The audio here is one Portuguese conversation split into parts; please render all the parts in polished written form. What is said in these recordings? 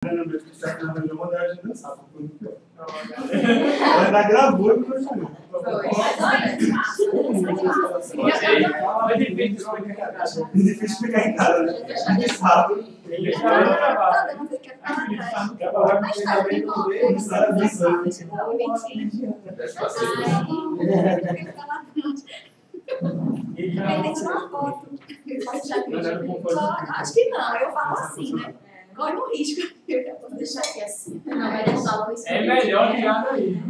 No meu que está arranjando uma delas de dançar, foi muito pior. Ela ainda gravou e não chamou. É difícil ficar em casa, né? A gente sabe. Ele está gravado. Mas tá bem com ele, sabe? Tem uma foto. Acho que não, eu falo assim, né? Corre um risco. Vou deixar aqui assim. Não, vai deixar o É melhor tirar daí.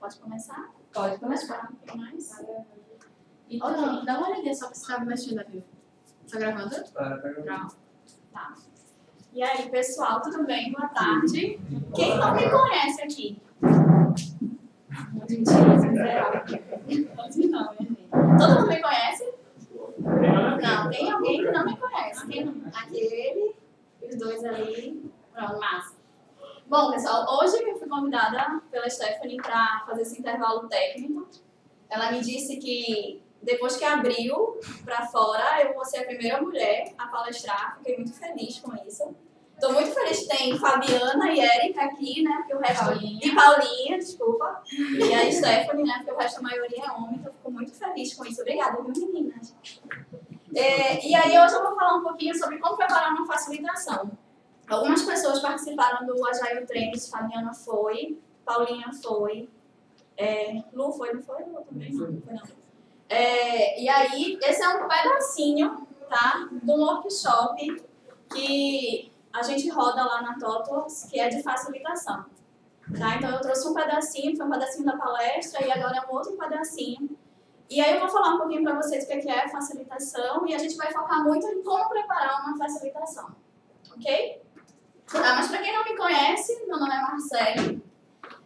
Pode começar? Pode começar. Mais? Então, dá uma olhadinha só que você estava mexendo, viu? Tá gravando? Pronto. Tá. E aí, pessoal, tudo bem? Boa tarde. Quem não me conhece aqui? Todo mundo me conhece? Não, tem alguém que não me conhece. Aquele, os dois ali. Pronto, massa. Bom, pessoal, hoje eu fui convidada pela Stephanie para fazer esse intervalo técnico. Ela me disse que depois que abriu para fora, eu vou ser a primeira mulher a palestrar. Fiquei muito feliz com isso. Estou muito feliz que tem Fabiana e Érica aqui, né? Porque o resto... E Paulinha, desculpa. E a Stephanie, né? Porque o resto, a maioria é homem. Então, eu fico muito feliz com isso. Obrigada, viu, meninas? E aí, hoje eu vou falar um pouquinho sobre como preparar uma facilitação. Algumas pessoas participaram do Agile Trends. Fabiana foi, Paulinha foi, Lu foi, não foi? Lu também não foi, não. E aí, esse é um pedacinho, tá? De um workshop que a gente roda lá na TOTOS, que é de facilitação. Tá? Então, eu trouxe um pedacinho, foi um pedacinho da palestra, e agora é um outro pedacinho. E aí eu vou falar um pouquinho para vocês o que é facilitação, e a gente vai focar muito em como preparar uma facilitação. Ok? Mas para quem não me conhece, meu nome é Marcele,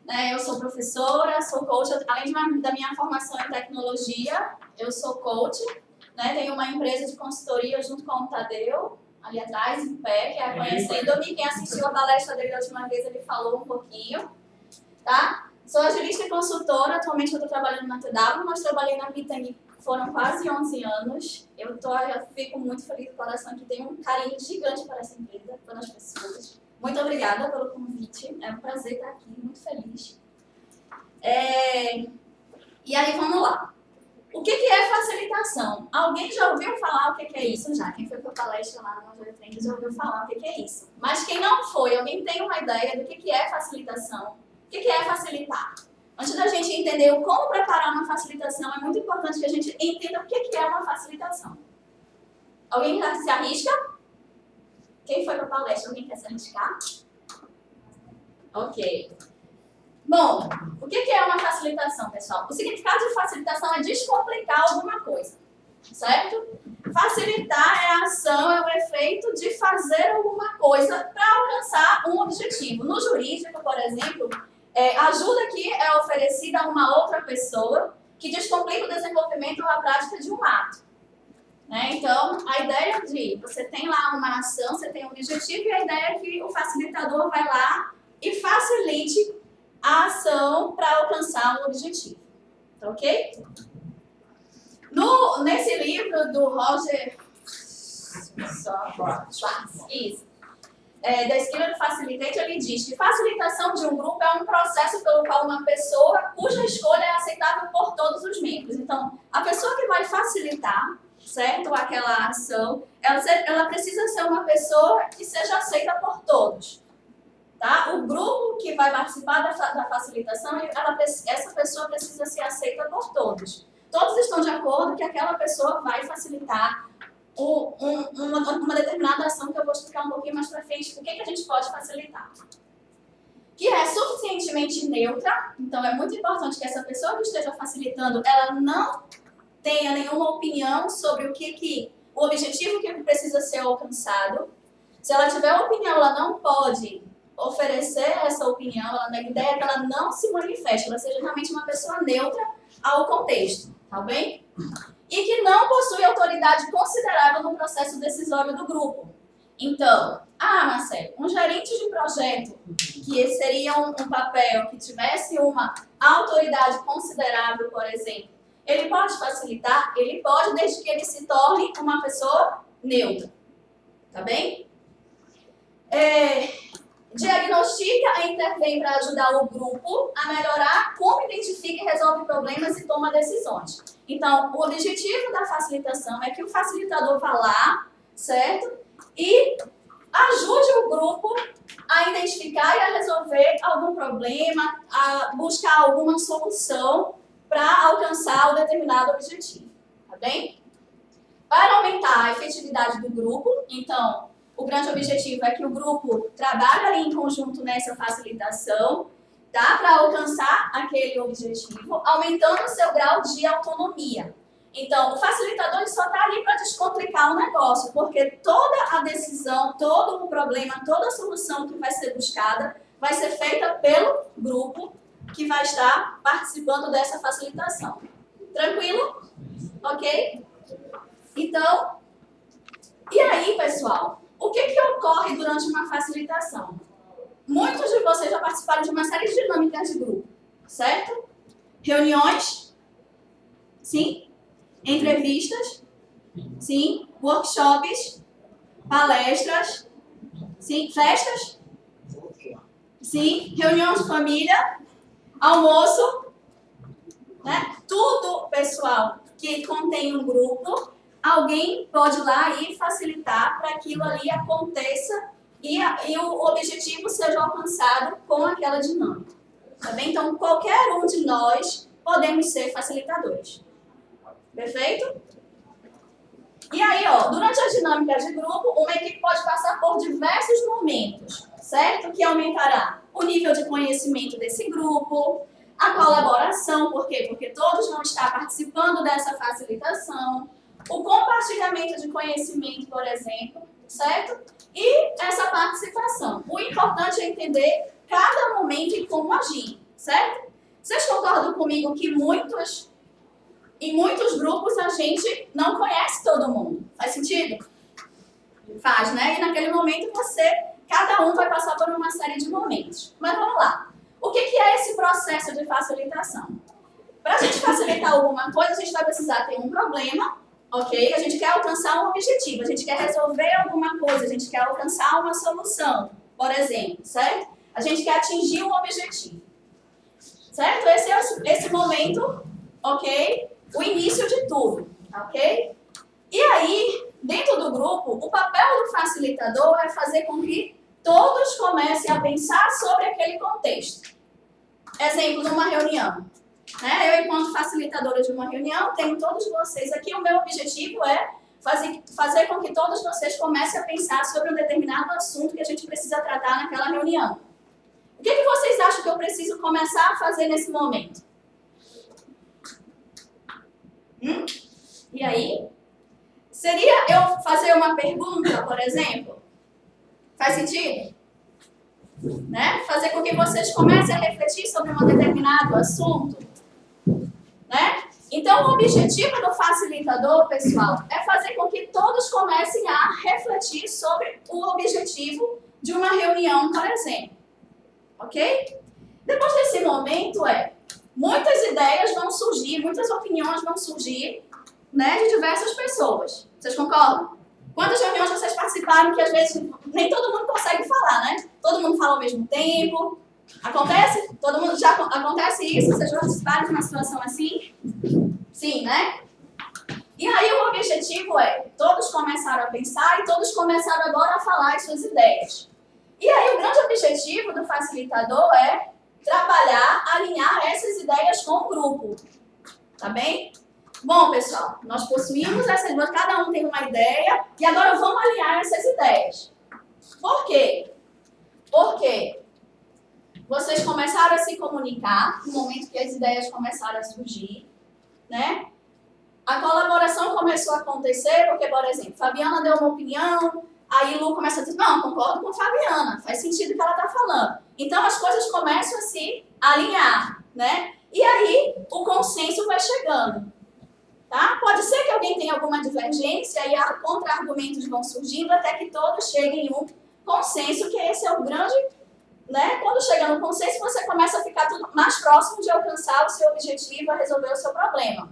né? Eu sou professora, sou coach, além da minha formação em tecnologia, eu sou coach, né? Tenho uma empresa de consultoria junto com o Tadeu, ali atrás, em pé, que é Conhecendo-me. Quem assistiu a palestra dele da última vez, ele falou um pouquinho, tá? Sou agilista e consultora, atualmente eu estou trabalhando na TW, mas trabalhei na Pitang foram quase 11 anos. Eu fico muito feliz do coração, que tenho um carinho gigante para essa empresa, pelas pessoas. Muito obrigada pelo convite, é um prazer estar aqui, muito feliz. E aí, vamos lá. O que é facilitação? Alguém já ouviu falar o que é isso já? Quem foi para a palestra lá no Agile Trends já ouviu falar o que é isso. Mas quem não foi, alguém tem uma ideia do que é facilitação? O que é facilitar? Antes da gente entender como preparar uma facilitação, é muito importante que a gente entenda o que é uma facilitação. Alguém já se arrisca? Quem foi para a palestra? Alguém quer se arriscar? Ok. Bom, o que é uma facilitação, pessoal? O significado de facilitação é descomplicar alguma coisa, certo? Facilitar é a ação, é o efeito de fazer alguma coisa para alcançar um objetivo. No jurídico, por exemplo, ajuda que é oferecida a uma outra pessoa que descomplica o desenvolvimento ou a prática de um ato. Né? Então, a ideia de você tem lá uma ação, você tem um objetivo, e a ideia é que o facilitador vai lá e facilite a ação para alcançar um objetivo. Tá ok? Nesse livro do Roger Schwartz, isso. Da Skiller Facilitate, ele diz que facilitação de um grupo é um processo pelo qual uma pessoa cuja escolha é aceitável por todos os membros. Então, a pessoa que vai facilitar, certo, aquela ação, ela precisa ser uma pessoa que seja aceita por todos. Tá? O grupo que vai participar da facilitação, essa pessoa precisa ser aceita por todos. Todos estão de acordo que aquela pessoa vai facilitar uma determinada ação, que eu vou explicar um pouquinho mais para frente o que a gente pode facilitar. Que é suficientemente neutra, então é muito importante que essa pessoa que esteja facilitando, ela não tenha nenhuma opinião sobre o objetivo que precisa ser alcançado. Se ela tiver opinião, ela não pode oferecer essa opinião, a ideia é que ela não se manifeste, ela seja realmente uma pessoa neutra ao contexto, tá bem? E que não possui autoridade considerável no processo decisório do grupo. Então, Marcelo, um gerente de projeto, que seria um papel que tivesse uma autoridade considerável, por exemplo, Ele pode facilitar? Ele pode, desde que ele se torne uma pessoa neutra. Tá bem? Diagnostica e intervém para ajudar o grupo a melhorar como identifica e resolve problemas e toma decisões. Então, o objetivo da facilitação é que o facilitador vá lá, certo? E ajude o grupo a identificar e a resolver algum problema, a buscar alguma solução para alcançar o determinado objetivo, tá bem? Para aumentar a efetividade do grupo, então, o grande objetivo é que o grupo trabalhe ali em conjunto nessa facilitação, tá? Para alcançar aquele objetivo, aumentando o seu grau de autonomia. Então, o facilitador só está ali para descomplicar o negócio, porque toda a decisão, todo o problema, toda a solução que vai ser buscada vai ser feita pelo grupo que vai estar participando dessa facilitação. Tranquilo? Ok? Então, e aí, pessoal, o que ocorre durante uma facilitação? Muitos de vocês já participaram de uma série de dinâmicas de grupo, certo? Reuniões? Sim? Entrevistas? Sim? Workshops? Palestras? Sim? Festas? Sim? Reunião de família? Almoço? Né? Tudo, pessoal, que contém um grupo, alguém pode ir lá e facilitar para aquilo ali aconteça e o objetivo seja alcançado com aquela dinâmica. Tá bem? Então, qualquer um de nós podemos ser facilitadores. Perfeito? E aí, ó, durante as dinâmicas de grupo, uma equipe pode passar por diversos momentos, certo? Que aumentará o nível de conhecimento desse grupo, a colaboração, por quê? Porque todos vão estar participando dessa facilitação, o compartilhamento de conhecimento, por exemplo, certo? E essa participação. O importante é entender cada momento e como agir, certo? Vocês concordam comigo que em muitos grupos a gente não conhece todo mundo? Faz sentido? Faz, né? E naquele momento cada um vai passar por uma série de momentos. Mas vamos lá. O que é esse processo de facilitação? Para a gente facilitar alguma coisa, a gente vai precisar ter um problema, ok? A gente quer alcançar um objetivo, a gente quer resolver alguma coisa, a gente quer alcançar uma solução, por exemplo, certo? A gente quer atingir um objetivo, certo? Esse é esse momento, ok? O início de tudo, ok? E aí, dentro do grupo, o papel do facilitador é fazer com que todos comecem a pensar sobre aquele contexto. Exemplo, numa reunião. Né? Eu, enquanto facilitadora de uma reunião, tenho todos vocês aqui. O meu objetivo é fazer com que todos vocês comecem a pensar sobre um determinado assunto que a gente precisa tratar naquela reunião. O que vocês acham que eu preciso começar a fazer nesse momento? E aí? Seria eu fazer uma pergunta, por exemplo? Faz sentido? Né? Fazer com que vocês comecem a refletir sobre um determinado assunto. Né? Então, o objetivo do facilitador, pessoal, é fazer com que todos comecem a refletir sobre o objetivo de uma reunião, por exemplo. Ok? Depois desse momento, muitas ideias vão surgir, muitas opiniões vão surgir, né, de diversas pessoas. Vocês concordam? Quantas reuniões vocês participaram que às vezes nem todo mundo consegue falar, né? Todo mundo fala ao mesmo tempo. Acontece? Todo mundo já acontece isso? Vocês já participaram de uma situação assim? Sim, né? E aí o objetivo todos começaram a pensar e todos começaram agora a falar as suas ideias. E aí o grande objetivo do facilitador é trabalhar, alinhar essas ideias com o grupo. Tá bem? Bom, pessoal, nós possuímos essas duas, cada um tem uma ideia, e agora vamos alinhar essas ideias. Por quê? Porque vocês começaram a se comunicar no momento que as ideias começaram a surgir, né? A colaboração começou a acontecer porque, por exemplo, Fabiana deu uma opinião, aí Lu começa a dizer, não, concordo com Fabiana, faz sentido o que ela está falando. Então as coisas começam a se alinhar, né? E aí o consenso vai chegando. Tá? Pode ser que alguém tenha alguma divergência e contra-argumentos vão surgindo até que todos cheguem em um consenso, que esse é o grande, né? Quando chega no consenso, você começa a ficar tudo mais próximo de alcançar o seu objetivo, a resolver o seu problema.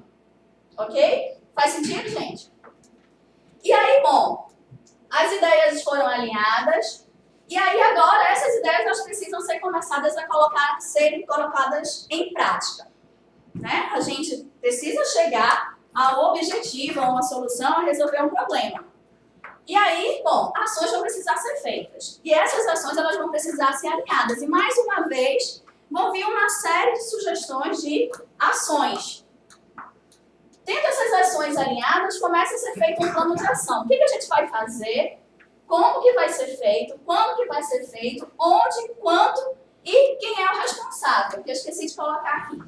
Ok? Faz sentido, gente? E aí, bom, as ideias foram alinhadas. E aí, agora, essas ideias elas precisam ser começadas a serem colocadas em prática. Né? A gente precisa chegar ao objetivo, a uma solução, a resolver um problema. E aí, bom, ações vão precisar ser feitas. E essas ações elas vão precisar ser alinhadas. E mais uma vez, vão vir uma série de sugestões de ações. Tendo essas ações alinhadas, começa a ser feito um plano de ação. O que a gente vai fazer? Como que vai ser feito? Quando que vai ser feito? Onde? Quanto? E quem é o responsável? Que eu esqueci de colocar aqui.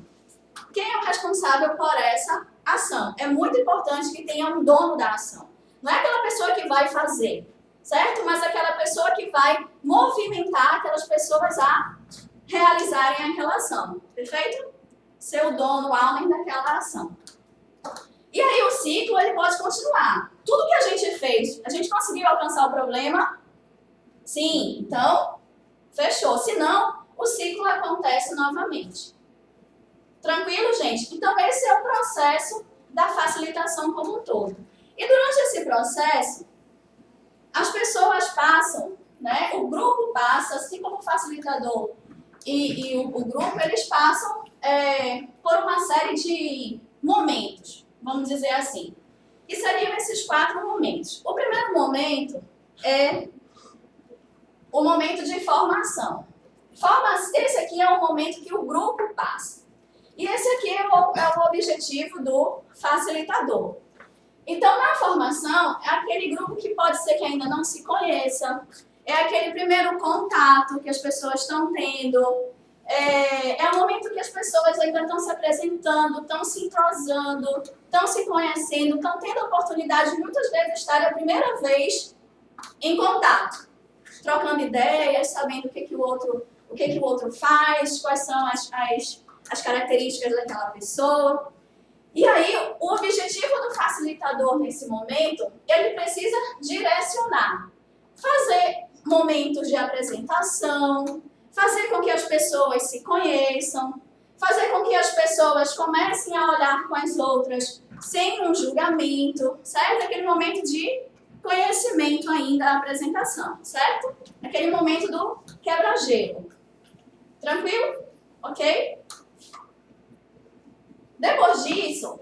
Quem é o responsável por essa ação? É muito importante que tenha um dono da ação. Não é aquela pessoa que vai fazer, certo? Mas aquela pessoa que vai movimentar aquelas pessoas a realizarem aquela ação. Perfeito? Ser o dono, o owner daquela ação. E aí o ciclo ele pode continuar. Tudo que a gente fez, a gente conseguiu alcançar o problema? Sim, então fechou. Se não, o ciclo acontece novamente. Tranquilo, gente? Então esse é o processo da facilitação como um todo. E durante esse processo, as pessoas passam, né? O grupo passa, assim como o facilitador e o grupo, eles passam por uma série de momentos. Vamos dizer assim. E seriam esses 4 momentos. O primeiro momento é o momento de formação. Esse aqui é o momento que o grupo passa. E esse aqui é o objetivo do facilitador. Então, na formação, é aquele grupo que pode ser que ainda não se conheça, é aquele primeiro contato que as pessoas estão tendo, é o momento que as pessoas ainda estão se apresentando, estão se entrosando, estão se conhecendo, estão tendo a oportunidade de muitas vezes estar a primeira vez em contato, trocando ideias, sabendo o que o outro faz, quais são as características daquela pessoa. E aí, o objetivo do facilitador nesse momento, ele precisa direcionar, fazer momentos de apresentação, fazer com que as pessoas se conheçam, fazer com que as pessoas comecem a olhar com as outras sem um julgamento, certo? Aquele momento de conhecimento ainda da apresentação, certo? Aquele momento do quebra-gelo. Tranquilo? Ok? Depois disso,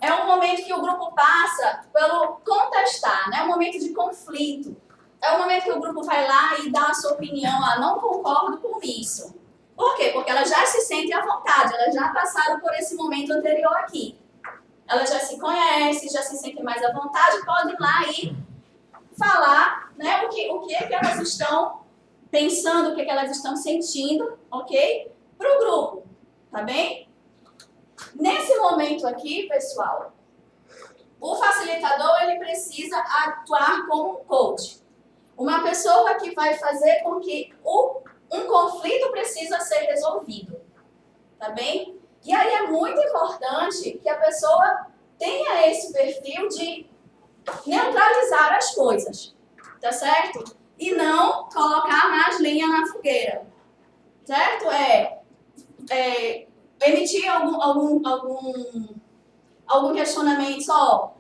é um momento que o grupo passa pelo contestar, né? É um momento de conflito. É um momento que o grupo vai lá e dá a sua opinião, não concordo com isso. Por quê? Porque elas já se sentem à vontade, elas já passaram por esse momento anterior aqui. Elas já se conhecem, já se sentem mais à vontade, podem ir lá e falar, né, o que é que elas estão pensando, o que é que elas estão sentindo, ok? Para o grupo, tá bem? Nesse momento aqui, pessoal, o facilitador ele precisa atuar como um coach. Uma pessoa que vai fazer com que um conflito precisa ser resolvido, tá bem? E aí é muito importante que a pessoa tenha esse perfil de neutralizar as coisas, tá certo? E não colocar mais lenha na fogueira, certo? Emitir algum questionamento, ó,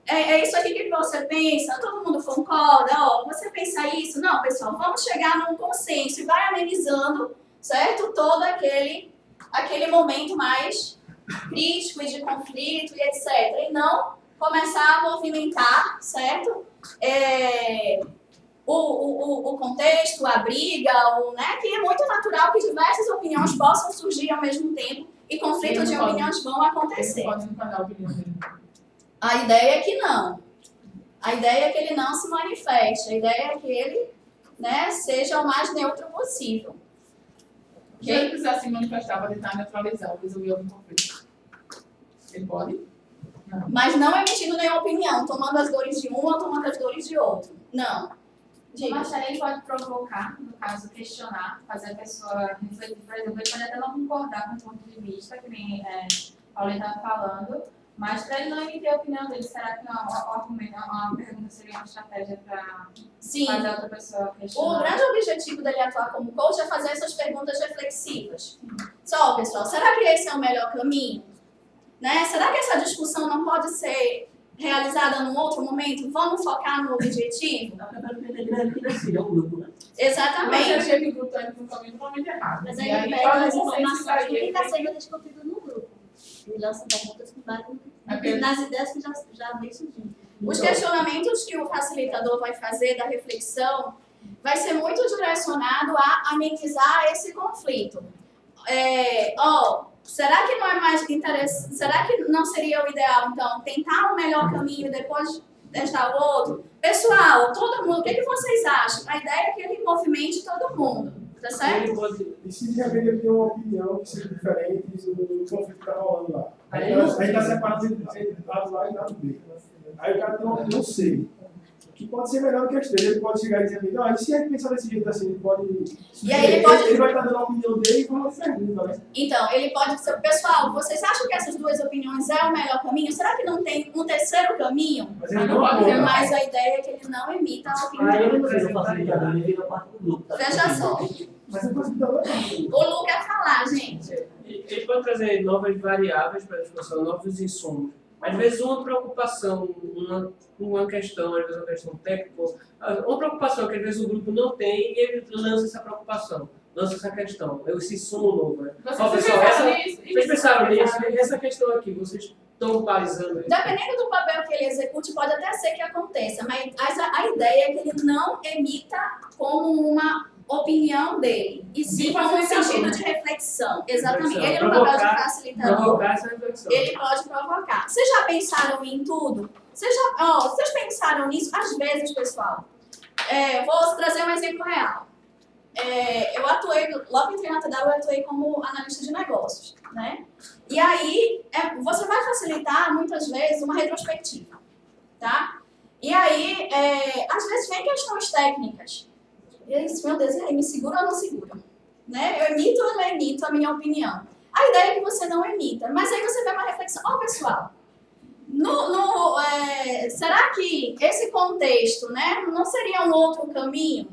é isso aqui que você pensa, todo mundo concorda, ó, você pensa isso? Não, pessoal, vamos chegar num consenso e vai amenizando, certo? Todo aquele momento mais crítico e de conflito e etc. E não começar a movimentar, certo? O contexto, a briga, né? Que é muito natural que diversas opiniões possam surgir ao mesmo tempo e conflitos de opiniões vão acontecer. Pode não falar a opinião dele. A ideia é que não. A ideia é que ele não se manifeste. A ideia é que ele, né, seja o mais neutro possível. Se ele precisar se manifestar para tentar neutralizar ou resolver algum conflito, ele pode? Não. Mas não emitindo nenhuma opinião, tomando as dores de um ou tomando as dores de outro. Não. Mas ele pode provocar, no caso, questionar, fazer a pessoa refletir, por exemplo, ele pode até não concordar com o ponto de vista, que nem Paulinho estava falando, mas para ele não emitir a opinião dele, será que uma pergunta seria uma estratégia para fazer a outra pessoa questionar? O grande objetivo dele atuar como coach é fazer essas perguntas reflexivas. Só, pessoal, será que esse é o melhor caminho? Né? Será que essa discussão não pode ser realizada num outro momento? Vamos focar no objetivo? Mas eu Exatamente. achei que o grupo está indo no caminho totalmente errado. Mas E aí aí, pega faz as um consenso informações aí, do que está ele- sendo discutido no grupo. E lança perguntas com base Aquele- nas ideias que já vem surgindo. Os questionamentos que o facilitador vai fazer da reflexão vai ser muito direcionado a amenizar esse conflito. Será que não é mais interessante? Será que não seria o ideal, então, tentar o melhor caminho e depois testar o outro? Pessoal, todo mundo, o que vocês acham? A ideia é que ele movimente todo mundo, tá certo? E se de repente ele tem uma opinião que seja diferente do conflito que está rolando lá? Aí está separado entre lado A e lado B. Aí o cara tem uma opinião C, que pode ser melhor do que as três. Ele pode chegar e dizer, e se a gente pensar desse jeito assim, ele pode... E aí ele pode- Ele vai estar dando a opinião dele e falar pergunta, né? Então, ele pode dizer, pessoal, vocês acham que essas duas opiniões é o melhor caminho? Será que não tem um terceiro caminho? Mas ele Não não pode apoia. dizer Mas a ideia é que ele não emita a opinião. Aí ele não fez o facilitador, ele vira parte do grupo. Tá? Veja só, Mas você facilitador não. o Lu quer falar, gente. Ele pode trazer novas variáveis para a discussão, novos insumos. Às vezes uma preocupação, uma questão, às vezes uma questão técnica, uma preocupação que às vezes o grupo não tem e ele lança essa preocupação, lança essa questão, esse insumo novo. Né? Ó, pessoal, vocês pensaram nisso? Essa questão aqui, vocês estão balizando isso? Dependendo do papel que ele execute, pode até ser que aconteça, mas a ideia é que ele não emita como uma opinião dele, e sim como um sentido de reflexão. Exatamente. Ele, no papel de facilitador, Provocar essa reflexão. ele pode provocar. Vocês já pensaram em tudo? Vocês pensaram nisso? Às vezes, pessoal, vou trazer um exemplo real. Eu atuei, logo entrei na TW, eu atuei como analista de negócios, né? E aí, você vai facilitar, muitas vezes, uma retrospectiva, tá? E aí, às vezes, vem questões técnicas. E aí, meu Deus, e aí, me segura ou não segura? Né? Eu emito ou não emito a minha opinião? A ideia é que você não emita, mas aí você vê uma reflexão. Pessoal, será que esse contexto, né, não seria um outro caminho?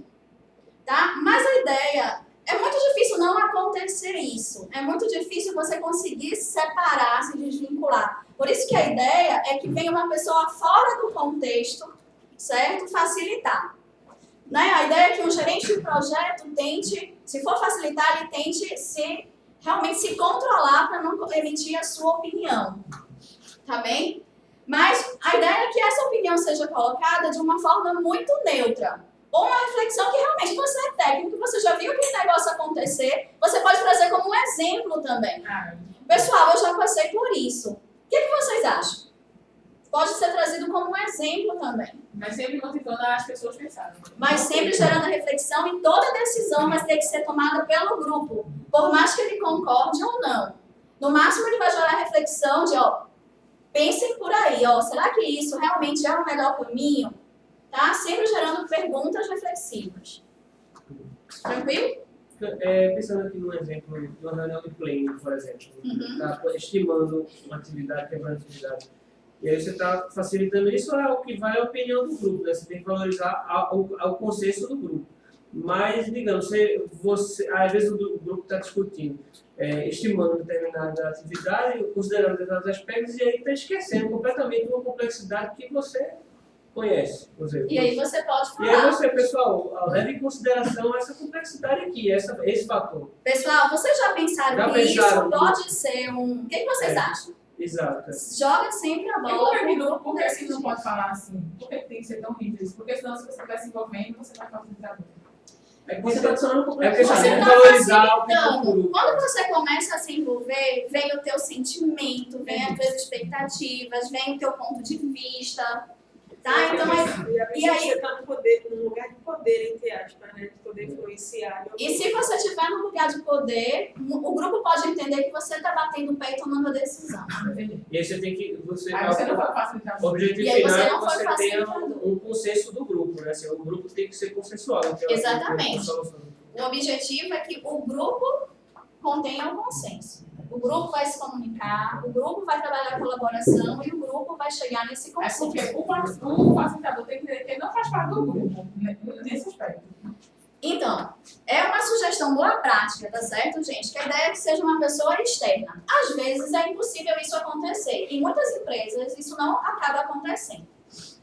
Tá? Mas a ideia, é muito difícil não acontecer isso. É muito difícil você conseguir separar, se desvincular. Por isso que a ideia é que venha uma pessoa fora do contexto, certo? Facilitar. Né? A ideia é que o gerente de projeto tente, se for facilitar, ele tente realmente se controlar para não emitir a sua opinião. Tá bem? Mas a ideia é que essa opinião seja colocada de uma forma muito neutra. Ou uma reflexão que realmente você é técnico, você já viu aquele negócio acontecer, você pode trazer como um exemplo também. Pessoal, eu já passei por isso. O que vocês acham? Pode ser trazido como um exemplo também. Mas sempre motivando as pessoas a pensarem. Mas sempre gerando a reflexão e toda decisão vai ter que ser tomada pelo grupo, por mais que ele concorde ou não. No máximo ele vai gerar a reflexão de, pensem por aí, será que isso realmente é o melhor caminho? Tá? Sempre gerando perguntas reflexivas. Tranquilo? Pensando aqui num exemplo de uma reunião de pleno, por exemplo, Uhum. tá estimando uma atividade, quebrando atividade. E aí você está facilitando isso, é o que vai a opinião do grupo, né? Você tem que valorizar o consenso do grupo. Mas, digamos, às vezes o grupo está discutindo, estimando determinada atividade, considerando determinados aspectos, e aí está esquecendo completamente uma complexidade que você conhece. E aí você pode E aí falar. você, pessoal, leve em consideração essa complexidade aqui, esse fator. Pessoal, vocês já pensaram Já que pensaram, isso pode ser um... O que vocês acham? Exato. Joga sempre a E bola pro grupo por que você decidir. não pode falar assim? Por que tem que ser tão rígido isso? Porque senão, se você estiver se envolvendo, você vai facilitar. É que Você você está adicionando porque você complexidade. Você tem que está valorizar o facilitando. grupo. Quando você começa a se envolver, vem o teu sentimento, vem as tuas expectativas, vem o teu ponto de vista. Tá? Então, E aí você está num lugar de poder, entre aspas, né? De poder influenciar. e se você estiver no lugar de poder, o grupo pode entender que você está batendo o pé e tomando a decisão. E aí você tem que. Aí você não vai facilitar. O objetivo E aí final você é que não foi você tenha facilitador. um consenso do grupo, né? Assim, o grupo tem que ser consensual. Exatamente. O objetivo é que o grupo contenha um consenso. O grupo vai se comunicar, o grupo vai trabalhar a colaboração e o grupo vai chegar nesse É consenso. porque o facilitador tem que entender que ele não faz parte do grupo, né, nesse aspecto. Então, É uma sugestão boa prática, tá certo, gente? Que a ideia é que seja uma pessoa externa. Às vezes é impossível isso acontecer. Em muitas empresas isso não acaba acontecendo,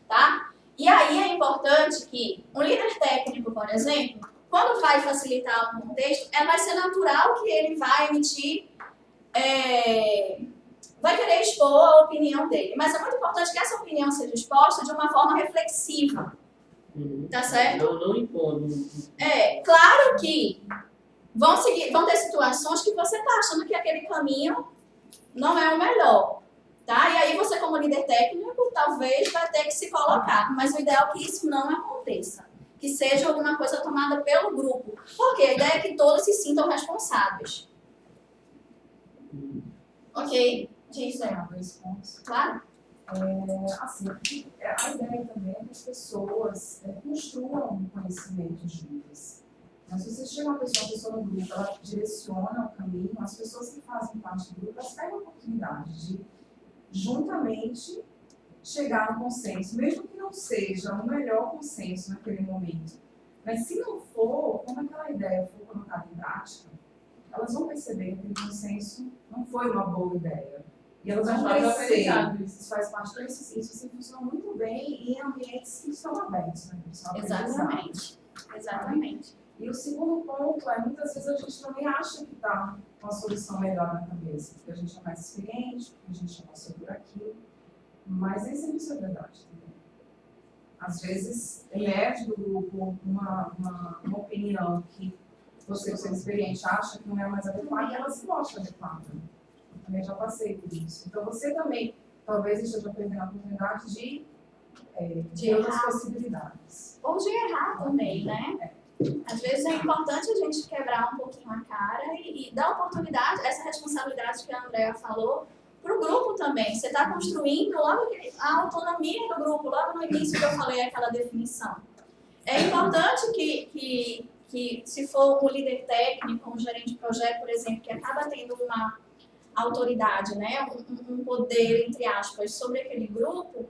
tá? E aí é importante que um líder técnico, por exemplo, quando vai facilitar um contexto, vai ser natural que ele vai emitir, vai querer expor a opinião dele. Mas é muito importante que essa opinião seja exposta de uma forma reflexiva. Tá certo? Não impondo. Claro que vão ter situações que você tá achando que aquele caminho não é o melhor, tá? E aí você, como líder técnico, talvez vai ter que se colocar. Mas o ideal é que isso não aconteça. Que seja alguma coisa tomada pelo grupo. Porque a ideia é que todos se sintam responsáveis. Ok? Diz aí, dois pontos. Claro? Assim, a ideia também é que as pessoas construam um conhecimento juntas. Mas se você chega uma pessoa no grupo, ela direciona o caminho, as pessoas que fazem parte do grupo, elas têm a oportunidade de, juntamente, chegar a um consenso, mesmo que não seja o melhor consenso naquele momento. Mas se não for, como aquela ideia for colocada em prática, elas vão perceber que aquele consenso não foi uma boa ideia. E elas vão crescer. Isso faz parte do exercício. Isso funciona muito bem em ambientes que estão abertos, né? Exatamente. Exatamente. E o segundo ponto é, muitas vezes a gente também acha que está uma solução melhor na cabeça, porque a gente é mais experiente, porque a gente já passou por aquilo. Mas nem sempre isso é verdade também. Às vezes, emerge do grupo uma opinião que você, sendo experiente, acha que não é mais adequada e ela se mostra adequada. Eu também já passei por isso. Então, você também, talvez, esteja perdendo a oportunidade de outras possibilidades. Ou de errar também, né? Às vezes é importante a gente quebrar um pouquinho a cara e dar oportunidade, essa responsabilidade que a Andrea falou, para o grupo também. Você está construindo logo a autonomia do grupo, logo no início que eu falei aquela definição. É importante que se for um líder técnico, um gerente de projeto, por exemplo, que acaba tendo uma autoridade, né, um poder, entre aspas, sobre aquele grupo,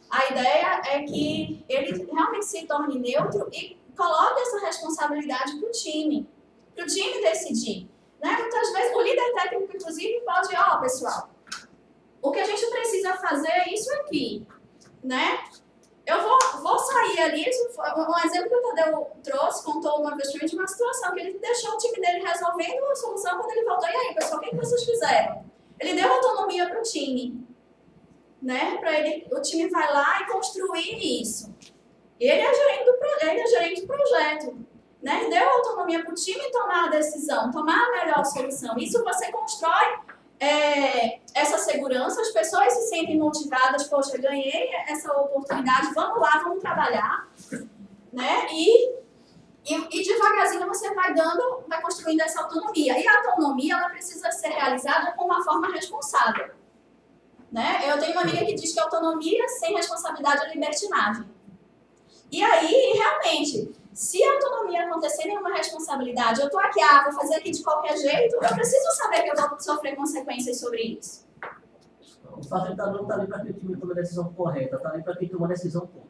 a ideia é que ele realmente se torne neutro e coloque essa responsabilidade para o time decidir. Né? Muitas vezes o líder técnico, inclusive, pode, pessoal, o que a gente precisa fazer é isso aqui, né? Eu vou sair ali, um exemplo que o Tadeu trouxe, contou uma vez de uma situação que ele deixou o time dele resolvendo a solução quando ele voltou. E aí, pessoal, o que vocês fizeram? Ele deu autonomia para o time, né? O time vai lá e construir isso. Ele é gerente do projeto, né? Deu autonomia para o time tomar a decisão, tomar a melhor solução. Isso você constrói essa segurança, as pessoas se sentem motivadas, poxa, eu ganhei essa oportunidade, vamos lá, vamos trabalhar, né? E devagarzinho você vai construindo essa autonomia. E a autonomia, ela precisa ser realizada com uma forma responsável, né? Eu tenho uma amiga que diz que autonomia sem responsabilidade é libertinagem. E aí, realmente, se a autonomia acontecer em uma responsabilidade, eu estou aqui, vou fazer aqui de qualquer jeito, eu preciso saber que eu vou sofrer consequências sobre isso. O facilitador não está ali para que o time tome a decisão correta, está ali para que ele tome a decisão correta.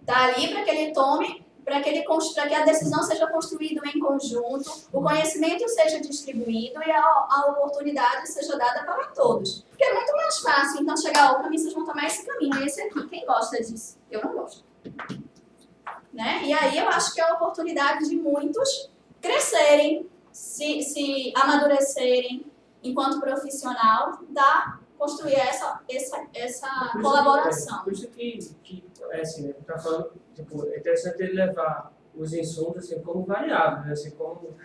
Está ali para que ele tome, para que a decisão seja construída em conjunto, o conhecimento seja distribuído e a oportunidade seja dada para todos. Porque é muito mais fácil, então, chegar ao caminho, vocês vão tomar esse caminho, esse aqui. Quem gosta disso? Eu não gosto. Né? E aí eu acho que é a oportunidade de muitos crescerem, se amadurecerem enquanto profissional, construir essa colaboração. Por isso que assim, né, tá falando, tipo, é interessante ele levar os insumos assim, como variáveis, né, assim, como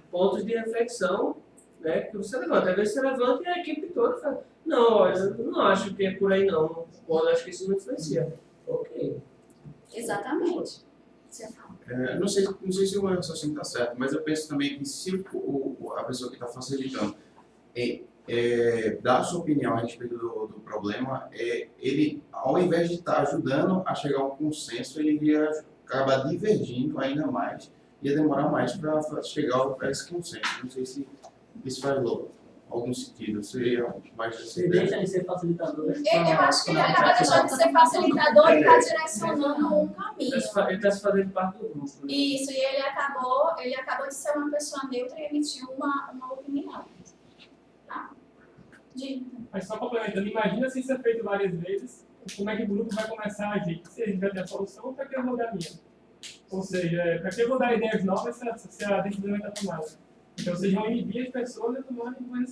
pontos de reflexão, né, que você levanta. Às vezes você levanta e a equipe toda fala, não, olha, eu não acho que é por aí não, acho que isso não influencia. Ok. Exatamente. Não sei se o raciocínio está certo, mas eu penso também que se a pessoa que está facilitando dá a sua opinião a respeito do problema, ele, ao invés de estar ajudando a chegar a um consenso, ele ia acabar divergindo ainda mais, ia demorar mais para chegar a esse consenso. Não sei se isso faz algum sentido? Seria mais dessa Você ideia? deixa de ser facilitador. Eu acho que ele acaba deixando de ser facilitador e está direcionando um caminho. Ele está se fazendo parte do grupo. Né? Isso, e ele acabou de ser uma pessoa neutra e emitiu uma opinião. Tá? Mas só complementando, imagina se isso é feito várias vezes, como é que o grupo vai começar a agir? Se a gente vai ter a solução, para que eu vou dar a minha? Ou seja, para que eu vou dar ideias novas se a decisão está tomada? Então vocês vão inibir as pessoas a tomarem decisões.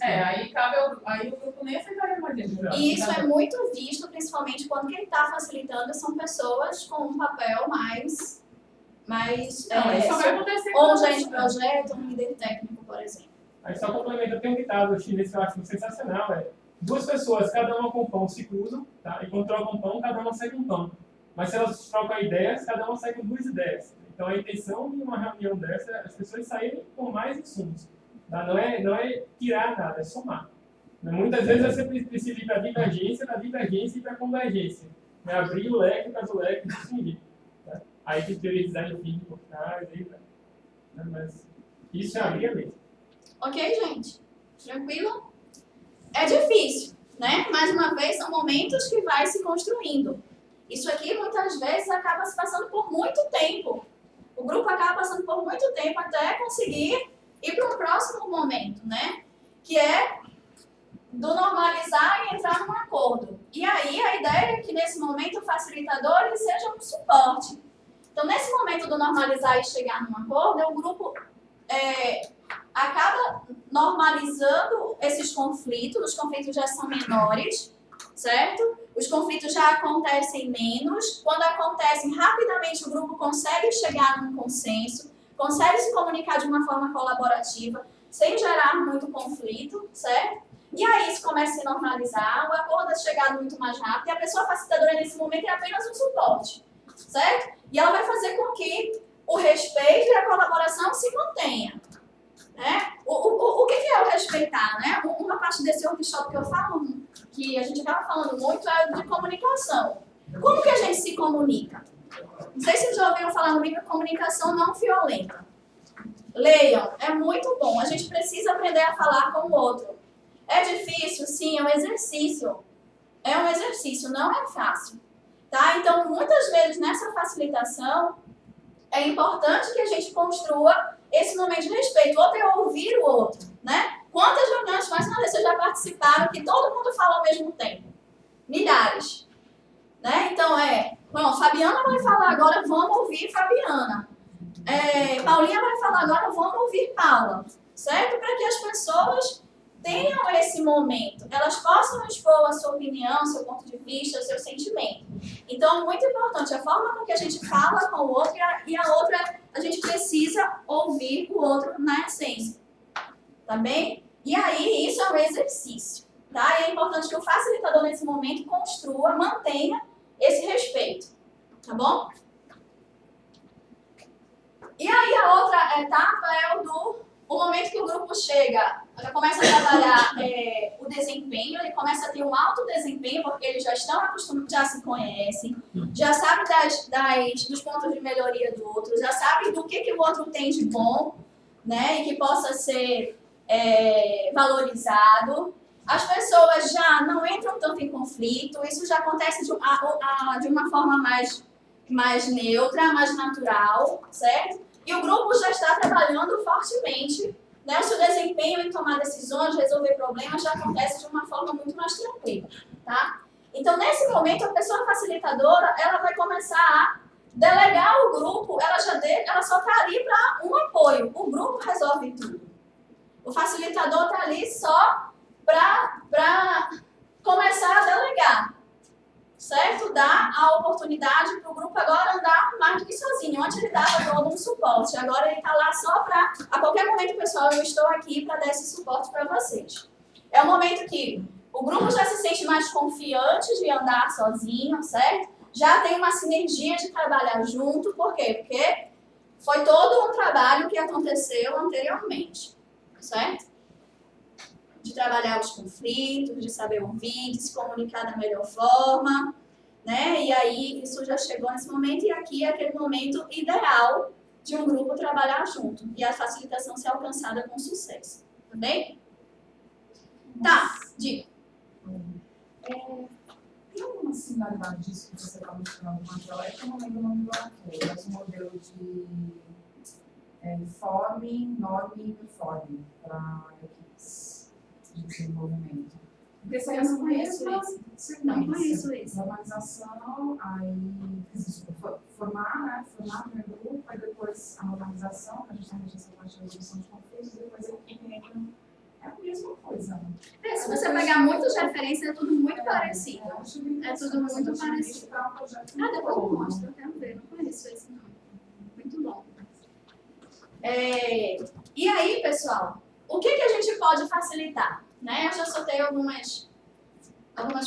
Aí o grupo nem aceitaria mais isso. E isso é muito visto, principalmente quando quem está facilitando são pessoas com um papel mais isso vai acontecer ou um gerente de projeto, um líder técnico, por exemplo. Aí só complementa, tem um ditado chinês que eu acho sensacional, duas pessoas, cada uma com pão, se cruzam, tá? E quando trocam pão, cada uma sai com pão. Mas se elas trocam ideias, cada uma sai com 2 ideias. Então a intenção de uma reunião dessa é as pessoas saírem com mais insumos. Tá? Não é tirar nada, é somar. Muitas vezes você precisa ir para a divergência e para a convergência. É abrir o leque para o leque distinguir. Tá? Aí tem teoria de design thinking por trás, mas isso é abrir mesmo. Ok, gente? Tranquilo? É difícil, né? Mais uma vez, são momentos que vai se construindo. Isso aqui, muitas vezes, acaba se passando por muito tempo. O grupo acaba passando por muito tempo até conseguir ir para um próximo momento, né? Que é do normalizar e entrar num acordo. E aí, a ideia é que, nesse momento, o facilitador ele seja um suporte. Então, nesse momento do normalizar e chegar num acordo, o grupo acaba normalizando esses conflitos. Os conflitos já são menores, certo? Os conflitos já acontecem menos. Quando acontecem, rapidamente o grupo consegue chegar num consenso, consegue se comunicar de uma forma colaborativa, sem gerar muito conflito, certo? E aí isso começa a se normalizar, o acordo é chegado muito mais rápido e a pessoa facilitadora nesse momento é apenas um suporte, certo? E ela vai fazer com que o respeito e a colaboração se mantenha. Né? O que é o respeitar? Né? Uma parte desse workshop que eu falo, que a gente acaba falando muito, é de comunicação. Como que a gente se comunica? Não sei se vocês já ouviram falar no livro Comunicação Não Violenta. Leiam, é muito bom. A gente precisa aprender a falar com o outro. É difícil? Sim, é um exercício. É um exercício, não é fácil. Tá? Então, muitas vezes nessa facilitação, é importante que a gente construa esse momento de respeito. O outro é ouvir o outro, né? Quantas reuniões, mais uma vez, vocês já participaram que todo mundo fala ao mesmo tempo? Milhares. Né? Então, bom, Fabiana vai falar agora, vamos ouvir Fabiana. Paulinha vai falar agora, vamos ouvir Paula. Certo? Para que as pessoas tenham esse momento, elas possam expor a sua opinião, seu ponto de vista, o seu sentimento. Então, muito importante, a forma com que a gente fala com o outro e a outra, a gente precisa ouvir o outro na essência. Tá bem? E aí, isso é um exercício. Tá? E é importante que o facilitador, nesse momento, construa, mantenha esse respeito. Tá bom? E aí, a outra etapa é o momento que o grupo chega, já começa a trabalhar o desempenho, ele começa a ter um alto desempenho, porque eles já estão acostumados, já se conhecem, já sabem dos pontos de melhoria do outro, já sabem do que o outro tem de bom, né, e que possa ser valorizado. As pessoas já não entram tanto em conflito, isso já acontece de uma forma mais neutra, mais natural, certo? E o grupo já está trabalhando fortemente, né? O seu desempenho em tomar decisões, resolver problemas, já acontece de uma forma muito mais tranquila, tá? Então, nesse momento, a pessoa facilitadora, ela vai começar a delegar o grupo, ela só está ali para um apoio. O grupo resolve tudo. O facilitador está ali só para começar a delegar. Certo? Dá a oportunidade para o grupo agora andar mais do que sozinho. Antes ele dava todo um suporte, agora ele está lá só para, a qualquer momento, pessoal, eu estou aqui para dar esse suporte para vocês. É um momento que o grupo já se sente mais confiante de andar sozinho, certo? Já tem uma sinergia de trabalhar junto, por quê? Porque foi todo um trabalho que aconteceu anteriormente, certo? De trabalhar os conflitos, de saber ouvir, de se comunicar da melhor forma, né? E aí isso já chegou nesse momento e aqui é aquele momento ideal de um grupo trabalhar junto e a facilitação ser alcançada com sucesso, tá bem? Tá, diga. Tem alguma similaridade disso que você está mostrando com a teoria? Eu não lembro o nome do autor, mas um modelo de forming, norming e performing para equipes de desenvolvimento. Porque você Eu não conheço sequência. Não conheço isso. Normalização, aí formar, né? Formar no grupo, aí depois a normalização, que é justamente essa parte da resolução de conflitos, depois a equipe entra. É a mesma coisa, né? Se você pegar muitas referências, é tudo muito parecido. É tudo muito parecido. Ah, depois eu mostro, eu quero ver, não conheço esse não. Muito bom. E aí, pessoal, o que a gente pode facilitar? Né? Eu já soltei algumas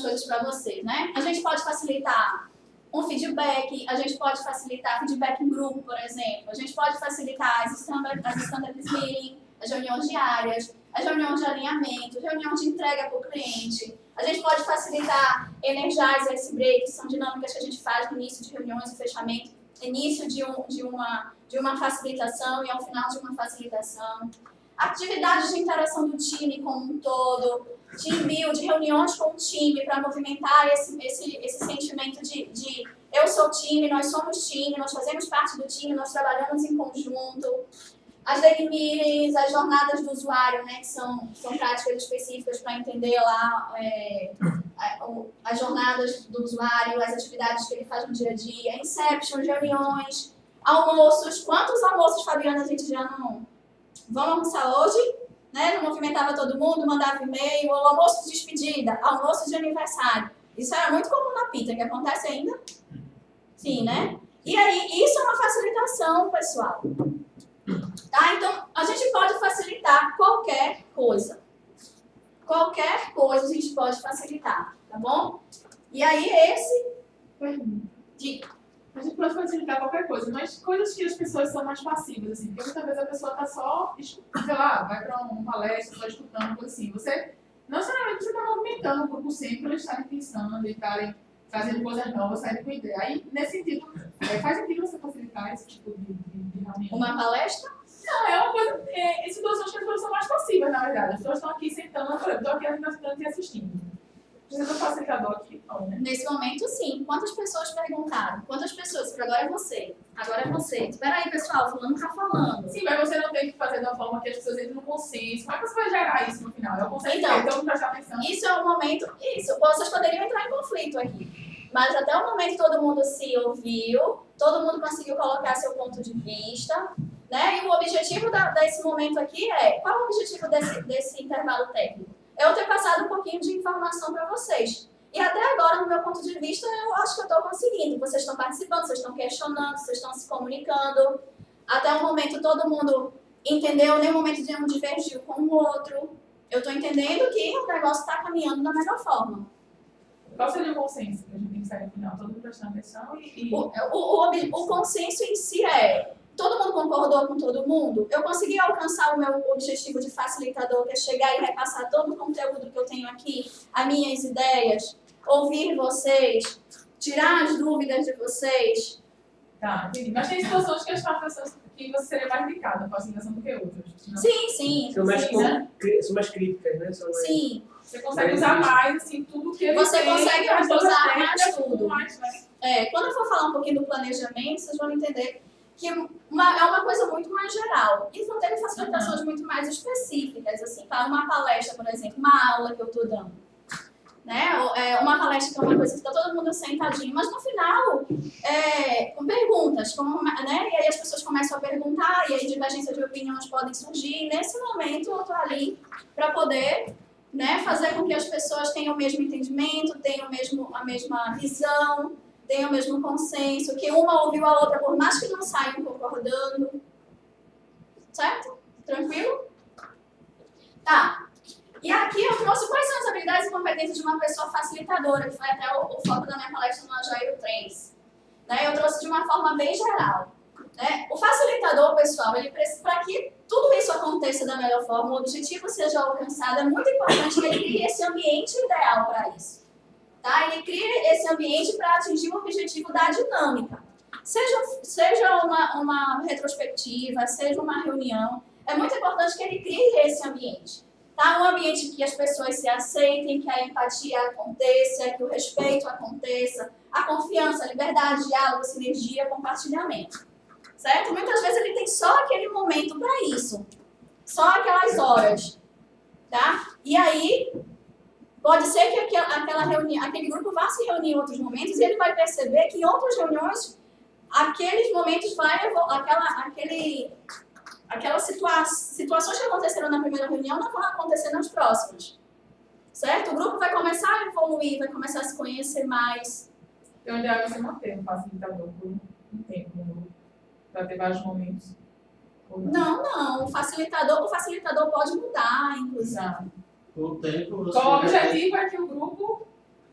coisas para vocês, né? A gente pode facilitar um feedback, a gente pode facilitar feedback em grupo, por exemplo. A gente pode facilitar as standard meetings, as reuniões diárias, as reuniões de alinhamento, reuniões de entrega para o cliente. A gente pode facilitar energize e ice break, que são dinâmicas que a gente faz no início de reuniões e fechamento, início de uma facilitação e ao final de uma facilitação. Atividades de interação do time como um todo, team build, reuniões com o time para movimentar esse sentimento de eu sou time, nós somos time, nós fazemos parte do time, nós trabalhamos em conjunto. As daily meetings, as jornadas do usuário, né, que são práticas específicas para entender lá as jornadas do usuário, as atividades que ele faz no dia a dia, inception, reuniões, almoços. Quantos almoços, Fabiana, a gente já não... Vamos almoçar hoje? Né? Não movimentava todo mundo, mandava e-mail, ou almoço de despedida, almoço de aniversário. Isso era muito comum na Pita, que acontece ainda? Sim, né? E aí, isso é uma facilitação, pessoal. Tá? Então, a gente pode facilitar qualquer coisa. Qualquer coisa a gente pode facilitar, tá bom? E aí, A gente pode facilitar qualquer coisa, mas coisas que as pessoas são mais passivas, assim, porque muitas vezes a pessoa está só, sei lá, vai para uma palestra, só escutando, coisa assim. Você, não necessariamente você está movimentando o grupo sempre para eles estarem pensando e estarem fazendo coisas novas, saindo com ideia. Aí, nesse sentido, faz sentido você facilitar esse tipo de reunião. Uma palestra? Não, é uma coisa, em situações que as pessoas são mais passivas, na verdade. As pessoas estão aqui sentando, por exemplo, estou aqui apresentando e assistindo. Precisa do facilitador aqui, não, né? Nesse momento, sim. Quantas pessoas perguntaram? Quantas pessoas? Porque agora é você. Agora é você. Espera aí, pessoal. Fulano tá falando. Sim, mas você não tem que fazer de uma forma que as pessoas entrem no consenso. Como é que você vai gerar isso no final? É o consenso Então, que vamos prestar atenção. Isso é o momento... Isso. Vocês poderiam entrar em conflito aqui. Mas até o momento todo mundo se ouviu, todo mundo conseguiu colocar seu ponto de vista, né? E o objetivo desse momento aqui é... Qual é o objetivo desse intervalo técnico? É eu ter passado um pouquinho de informação para vocês. E até agora, no meu ponto de vista, eu acho que eu estou conseguindo. Vocês estão participando, vocês estão questionando, vocês estão se comunicando. Até o momento, todo mundo entendeu, nenhum momento de um divergiu com o outro. Eu estou entendendo que o negócio está caminhando da melhor forma. Qual seria o consenso que a gente tem que sair no final? Todo mundo prestando atenção O consenso em si é... Todo mundo concordou com todo mundo? Eu consegui alcançar o meu objetivo de facilitador, que é chegar e repassar todo o conteúdo que eu tenho aqui, as minhas ideias, ouvir vocês, tirar as dúvidas de vocês. Tá, entendi. Mas tem situações que as pessoas que você seria mais indicado na facilitação do que outras. Não? Sim. São mais, Né? são mais críticas, né? São mais... Sim. Você consegue usar mais, assim, tudo que ele Você tem. consegue usar mais tudo. Mais, né? Quando eu for falar um pouquinho do planejamento, vocês vão entender que é uma coisa muito mais geral. E vão ter facilitações muito mais específicas, assim, para uma palestra, por exemplo, uma aula que eu estou dando. Né? Uma palestra que é uma coisa que está todo mundo sentadinho, mas no final, com perguntas, né? E aí as pessoas começam a perguntar, e aí divergências de opiniões podem surgir. E nesse momento eu estou ali para poder, né, fazer com que as pessoas tenham o mesmo entendimento, tenham a mesma visão, tenham o mesmo consenso, que uma ouviu a outra, por mais que não saiam concordando. Certo? Tranquilo? Tá. E aqui eu trouxe quais são as habilidades e competências de uma pessoa facilitadora, que foi até o foco da minha palestra no Agile 3. Né? Eu trouxe de uma forma bem geral. Né? O facilitador, pessoal, ele para que tudo isso aconteça da melhor forma, o objetivo seja alcançado, é muito importante que ele crie esse ambiente ideal para isso. Tá? Ele cria esse ambiente para atingir o objetivo da dinâmica. Seja uma retrospectiva, seja uma reunião, é muito importante que ele crie esse ambiente. Tá? Um ambiente em que as pessoas se aceitem, que a empatia aconteça, que o respeito aconteça, a confiança, a liberdade, diálogo, sinergia, compartilhamento. Certo? Muitas vezes ele tem só aquele momento para isso. Só aquelas horas. Tá? E aí, pode ser que aquele grupo vá se reunir em outros momentos e ele vai perceber que em outras reuniões, aqueles momentos aquelas situações que aconteceram na primeira reunião não vão acontecer nas próximas. Certo? O grupo vai começar a evoluir, vai começar a se conhecer mais. Então, o ideal é você manter um facilitador por um tempo no grupo, para ter vários momentos. Não. O facilitador pode mudar, inclusive. Com o tempo, você Então, o objetivo é que o grupo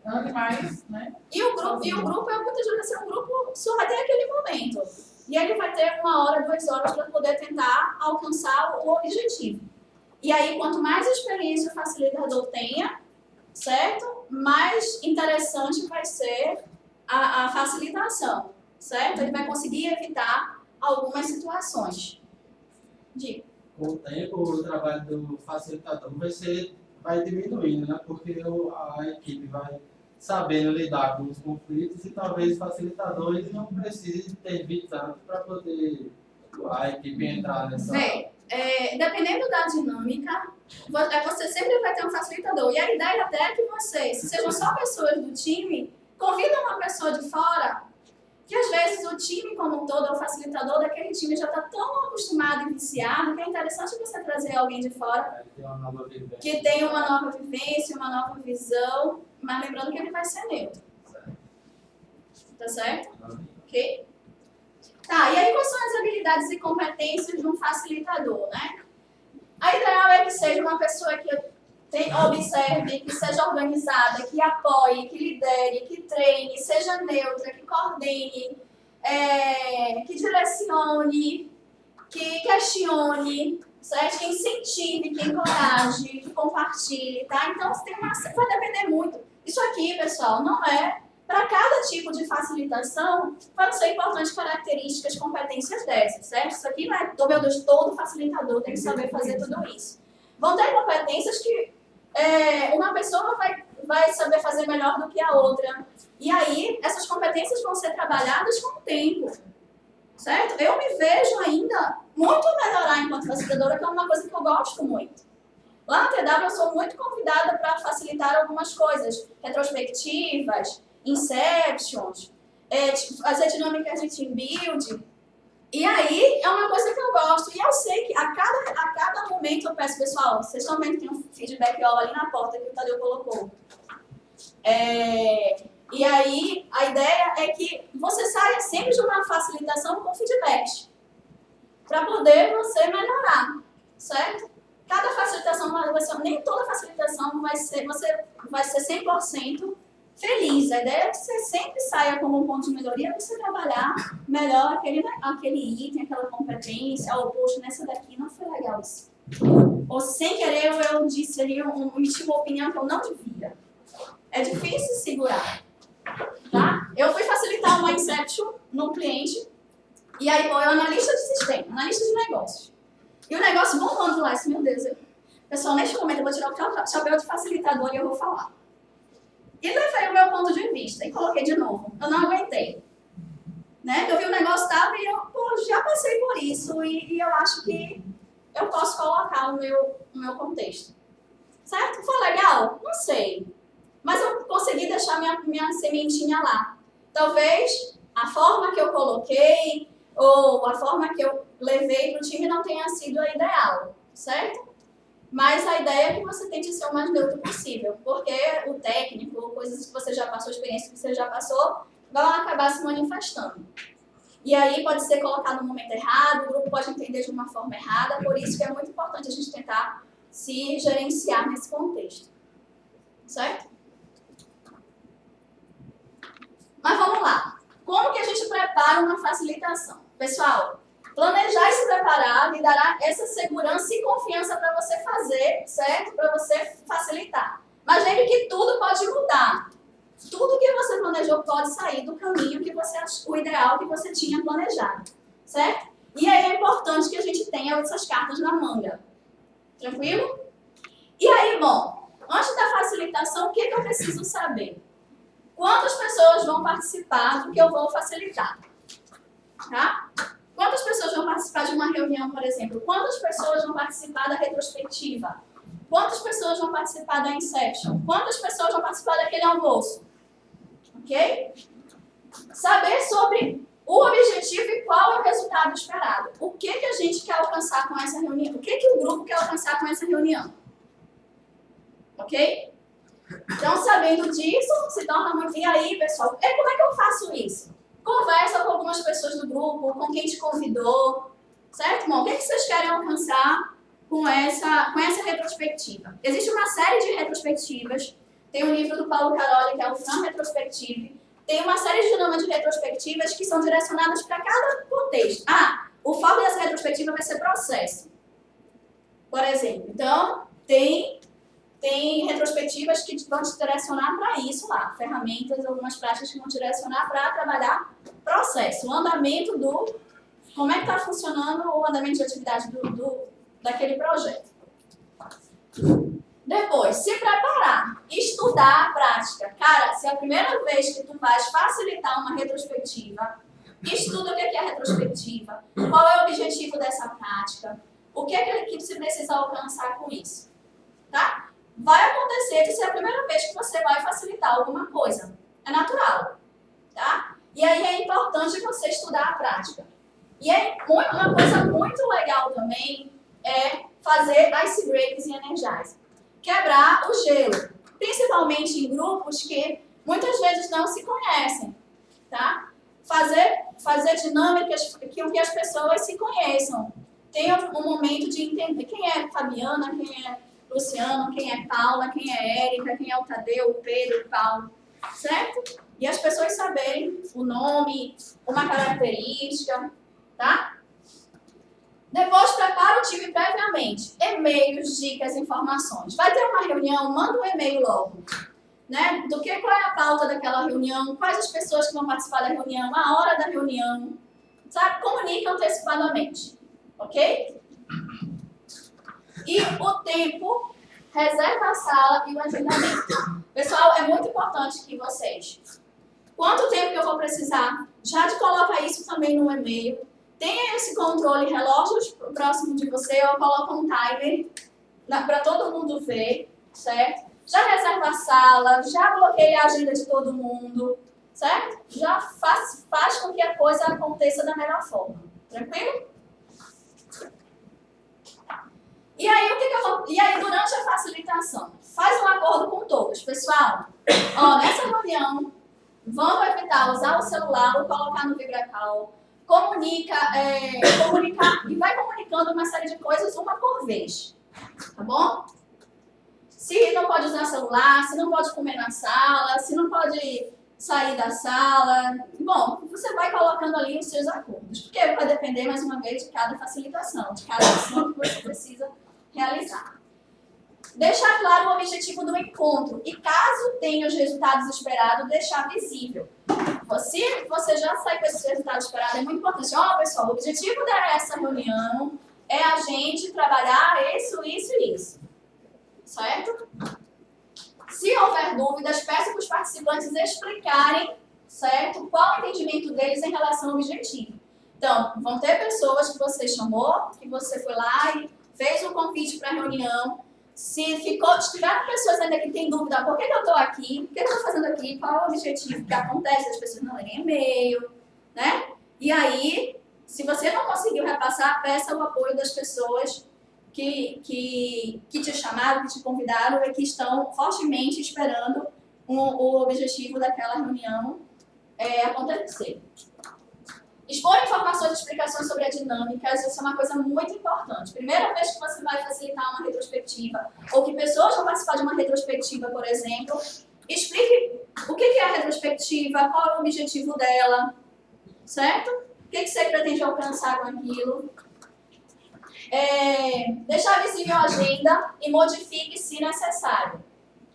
ande mais, né? E o grupo é muitas vezes assim, um grupo só vai ter aquele momento. E ele vai ter 1 hora, 2 horas para poder tentar alcançar o objetivo. E aí, quanto mais experiência o facilitador tenha, certo? Mais interessante vai ser a facilitação, certo? Ele vai conseguir evitar algumas situações. Diga. Com o tempo, o trabalho do facilitador vai diminuindo, né? Porque a equipe vai sabendo lidar com os conflitos e talvez o facilitador ele não precise intervir tanto para poder a equipe entrar nessa... Dependendo da dinâmica, você sempre vai ter um facilitador. E a ideia até é que vocês, se sejam só pessoas do time, convidam uma pessoa de fora, que às vezes o time como um todo, o facilitador daquele time já está tão acostumado e viciado que é interessante você trazer alguém de fora que tem uma nova vivência, uma nova visão, mas lembrando que ele vai ser neutro. Tá certo? Ok? Tá, e aí quais são as habilidades e competências de um facilitador, né? A ideal é que seja uma pessoa que observe, que seja organizada, que apoie, que lidere, que treine, seja neutra, que coordene, que direcione, que questione, certo? Que incentive, que encoraje, que compartilhe, tá? Então, vai depender muito. Isso aqui, pessoal, não é... Para cada tipo de facilitação, vão ser importantes características, competências dessas, certo? Isso aqui não é, meu Deus, todo facilitador tem que saber fazer tudo isso. Vão ter competências que uma pessoa vai saber fazer melhor do que a outra. E aí, essas competências vão ser trabalhadas com o tempo, certo? Eu me vejo ainda muito melhorar enquanto facilitadora, que é uma coisa que eu gosto muito. Lá na TW eu sou muito convidada para facilitar algumas coisas, retrospectivas, inceptions, fazer dinâmicas de team building. E aí, é uma coisa que eu gosto. E eu sei que a cada momento eu peço, pessoal, vocês estão vendo que tem um feedback all ali na porta que o Tadeu colocou. E aí, a ideia é que você saia sempre de uma facilitação com feedbacks. Para poder você melhorar, certo? Cada facilitação, nem toda facilitação vai ser 100% feliz. A ideia é que você sempre saia como um ponto de melhoria para você trabalhar melhor aquele item, aquela competência. Ou, poxa, nessa daqui não foi legal isso. Ou sem querer eu disse ali, emiti uma opinião que eu não devia. É difícil segurar. Tá? Eu fui facilitar uma Inception num cliente. E aí, eu analista de sistema, analista de negócios. E o negócio bombando lá, meu Deus. Pessoal, neste momento eu vou tirar o chapéu de facilitador e eu vou falar. E levei o meu ponto de vista e coloquei de novo. Eu não aguentei. Né? Eu vi o negócio estava e eu já passei por isso e eu acho que eu posso colocar o meu contexto. Certo? Foi legal? Não sei. Mas eu consegui deixar minha sementinha lá. Talvez a forma que eu coloquei ou a forma que eu levei para o time não tenha sido a ideal. Certo? Mas a ideia é que você tente ser o mais neutro possível, porque o técnico, coisas que você já passou, experiências que você já passou, vão acabar se manifestando. E aí pode ser colocado no momento errado, o grupo pode entender de uma forma errada, por isso que é muito importante a gente tentar se gerenciar nesse contexto. Certo? Mas vamos lá. Como que a gente prepara uma facilitação? Pessoal, planejar e se preparar lhe dará essa segurança e confiança para você fazer, certo? Para você facilitar. Mas lembre que tudo pode mudar. Tudo que você planejou pode sair do caminho que você o ideal que você tinha planejado, certo? E aí é importante que a gente tenha essas cartas na manga. Tranquilo? E aí, bom, antes da facilitação, o que eu preciso saber? Quantas pessoas vão participar do que eu vou facilitar? Tá? Quantas pessoas vão participar de uma reunião, por exemplo? Quantas pessoas vão participar da retrospectiva? Quantas pessoas vão participar da Inception? Quantas pessoas vão participar daquele almoço? Ok? Saber sobre o objetivo e qual é o resultado esperado. O que a gente quer alcançar com essa reunião? O que o grupo quer alcançar com essa reunião? Ok? Então, sabendo disso, se torna muito... E aí, pessoal, como é que eu faço isso? Conversa com algumas pessoas do grupo, com quem te convidou, certo, irmão? O que vocês querem alcançar com essa retrospectiva? Existe uma série de retrospectivas. Tem um livro do Paulo Caroli, que é o Fran Retrospective. Tem uma série de dinâmicas de retrospectivas que são direcionadas para cada contexto. O foco dessa retrospectiva vai ser processo, por exemplo. Então, tem retrospectivas que vão te direcionar para isso lá. Ferramentas, algumas práticas que vão te direcionar para trabalhar processo. O andamento do... Como é que está funcionando o andamento de atividade daquele projeto. Depois, se preparar, estudar a prática. Cara, se é a primeira vez que tu vais facilitar uma retrospectiva, estuda o que é a retrospectiva, qual é o objetivo dessa prática, o que é que você precisa alcançar com isso. Tá? Vai acontecer de ser a primeira vez que você vai facilitar alguma coisa. É natural. Tá? E aí é importante você estudar a prática. E aí, uma coisa muito legal também é fazer ice breaks e energize. Quebrar o gelo. Principalmente em grupos que muitas vezes não se conhecem. Tá? Fazer dinâmicas que as pessoas se conheçam. Tenha um momento de entender quem é Fabiana, quem é Luciano, quem é Paula, quem é Érica, quem é o Tadeu, o Pedro, o Paulo, certo? E as pessoas saberem o nome, uma característica, tá? Depois, prepara o time previamente. E-mails, dicas, informações. Vai ter uma reunião, manda um e-mail logo. Né? Qual é a pauta daquela reunião, quais as pessoas que vão participar da reunião, a hora da reunião, sabe? Comunica antecipadamente, ok? E o tempo, reserva a sala e o agendamento. Pessoal, é muito importante que vocês... Quanto tempo que eu vou precisar? Já de colocar isso também no e-mail. Tenha esse controle, relógios próximo de você, ou coloca um timer para todo mundo ver, certo? Já reserva a sala, já bloqueia a agenda de todo mundo, certo? Já faz com que a coisa aconteça da melhor forma. Tranquilo? E aí, durante a facilitação, faz um acordo com todos. Pessoal, nessa reunião, vamos evitar usar o celular ou colocar no VibraCall. Comunicar e vai comunicando uma série de coisas uma por vez. Tá bom? Se não pode usar celular, se não pode comer na sala, se não pode sair da sala. Bom, você vai colocando ali os seus acordos. Porque vai depender, mais uma vez, de cada facilitação, de cada ação que você precisa realizar. Deixar claro o objetivo do encontro e, caso tenha os resultados esperados, deixar visível. Se você já sai com esses resultados esperados, é muito importante. Pessoal, o objetivo dessa reunião é a gente trabalhar isso, isso e isso. Certo? Se houver dúvidas, peço para os participantes explicarem, certo, qual o entendimento deles em relação ao objetivo. Então, vão ter pessoas que você chamou, que você foi lá e fez um convite para a reunião. Se tiveram pessoas ainda que têm dúvida, por que eu estou aqui, o que eu estou fazendo aqui, qual é o objetivo que acontece, as pessoas não lerem e-mail, né? E aí, se você não conseguiu repassar, peça o apoio das pessoas que te chamaram, que te convidaram e que estão fortemente esperando o objetivo daquela reunião acontecer. Expor informações e explicações sobre a dinâmica, isso é uma coisa muito importante. Primeira vez que você vai facilitar uma retrospectiva, ou que pessoas vão participar de uma retrospectiva, por exemplo, explique o que é a retrospectiva, qual é o objetivo dela, certo? O que você pretende alcançar com aquilo. Deixar visível a agenda e modifique se necessário.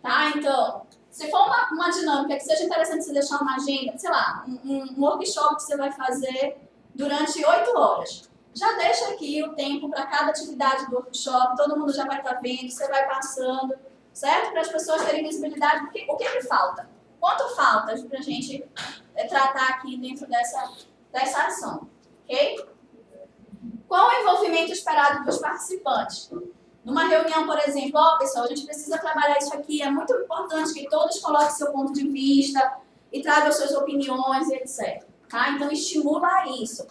Tá? Então, se for uma dinâmica que seja interessante você deixar uma agenda, sei lá, um workshop que você vai fazer durante 8 horas. já deixa aqui o tempo para cada atividade do workshop, todo mundo já vai estar vendo, você vai passando, certo? Para as pessoas terem visibilidade. O que falta? Quanto falta para a gente tratar aqui dentro dessa ação? Ok? Qual o envolvimento esperado dos participantes? Numa reunião, por exemplo, pessoal, a gente precisa trabalhar isso aqui, é muito importante que todos coloquem seu ponto de vista e tragam suas opiniões, etc. Tá? Então, estimula isso.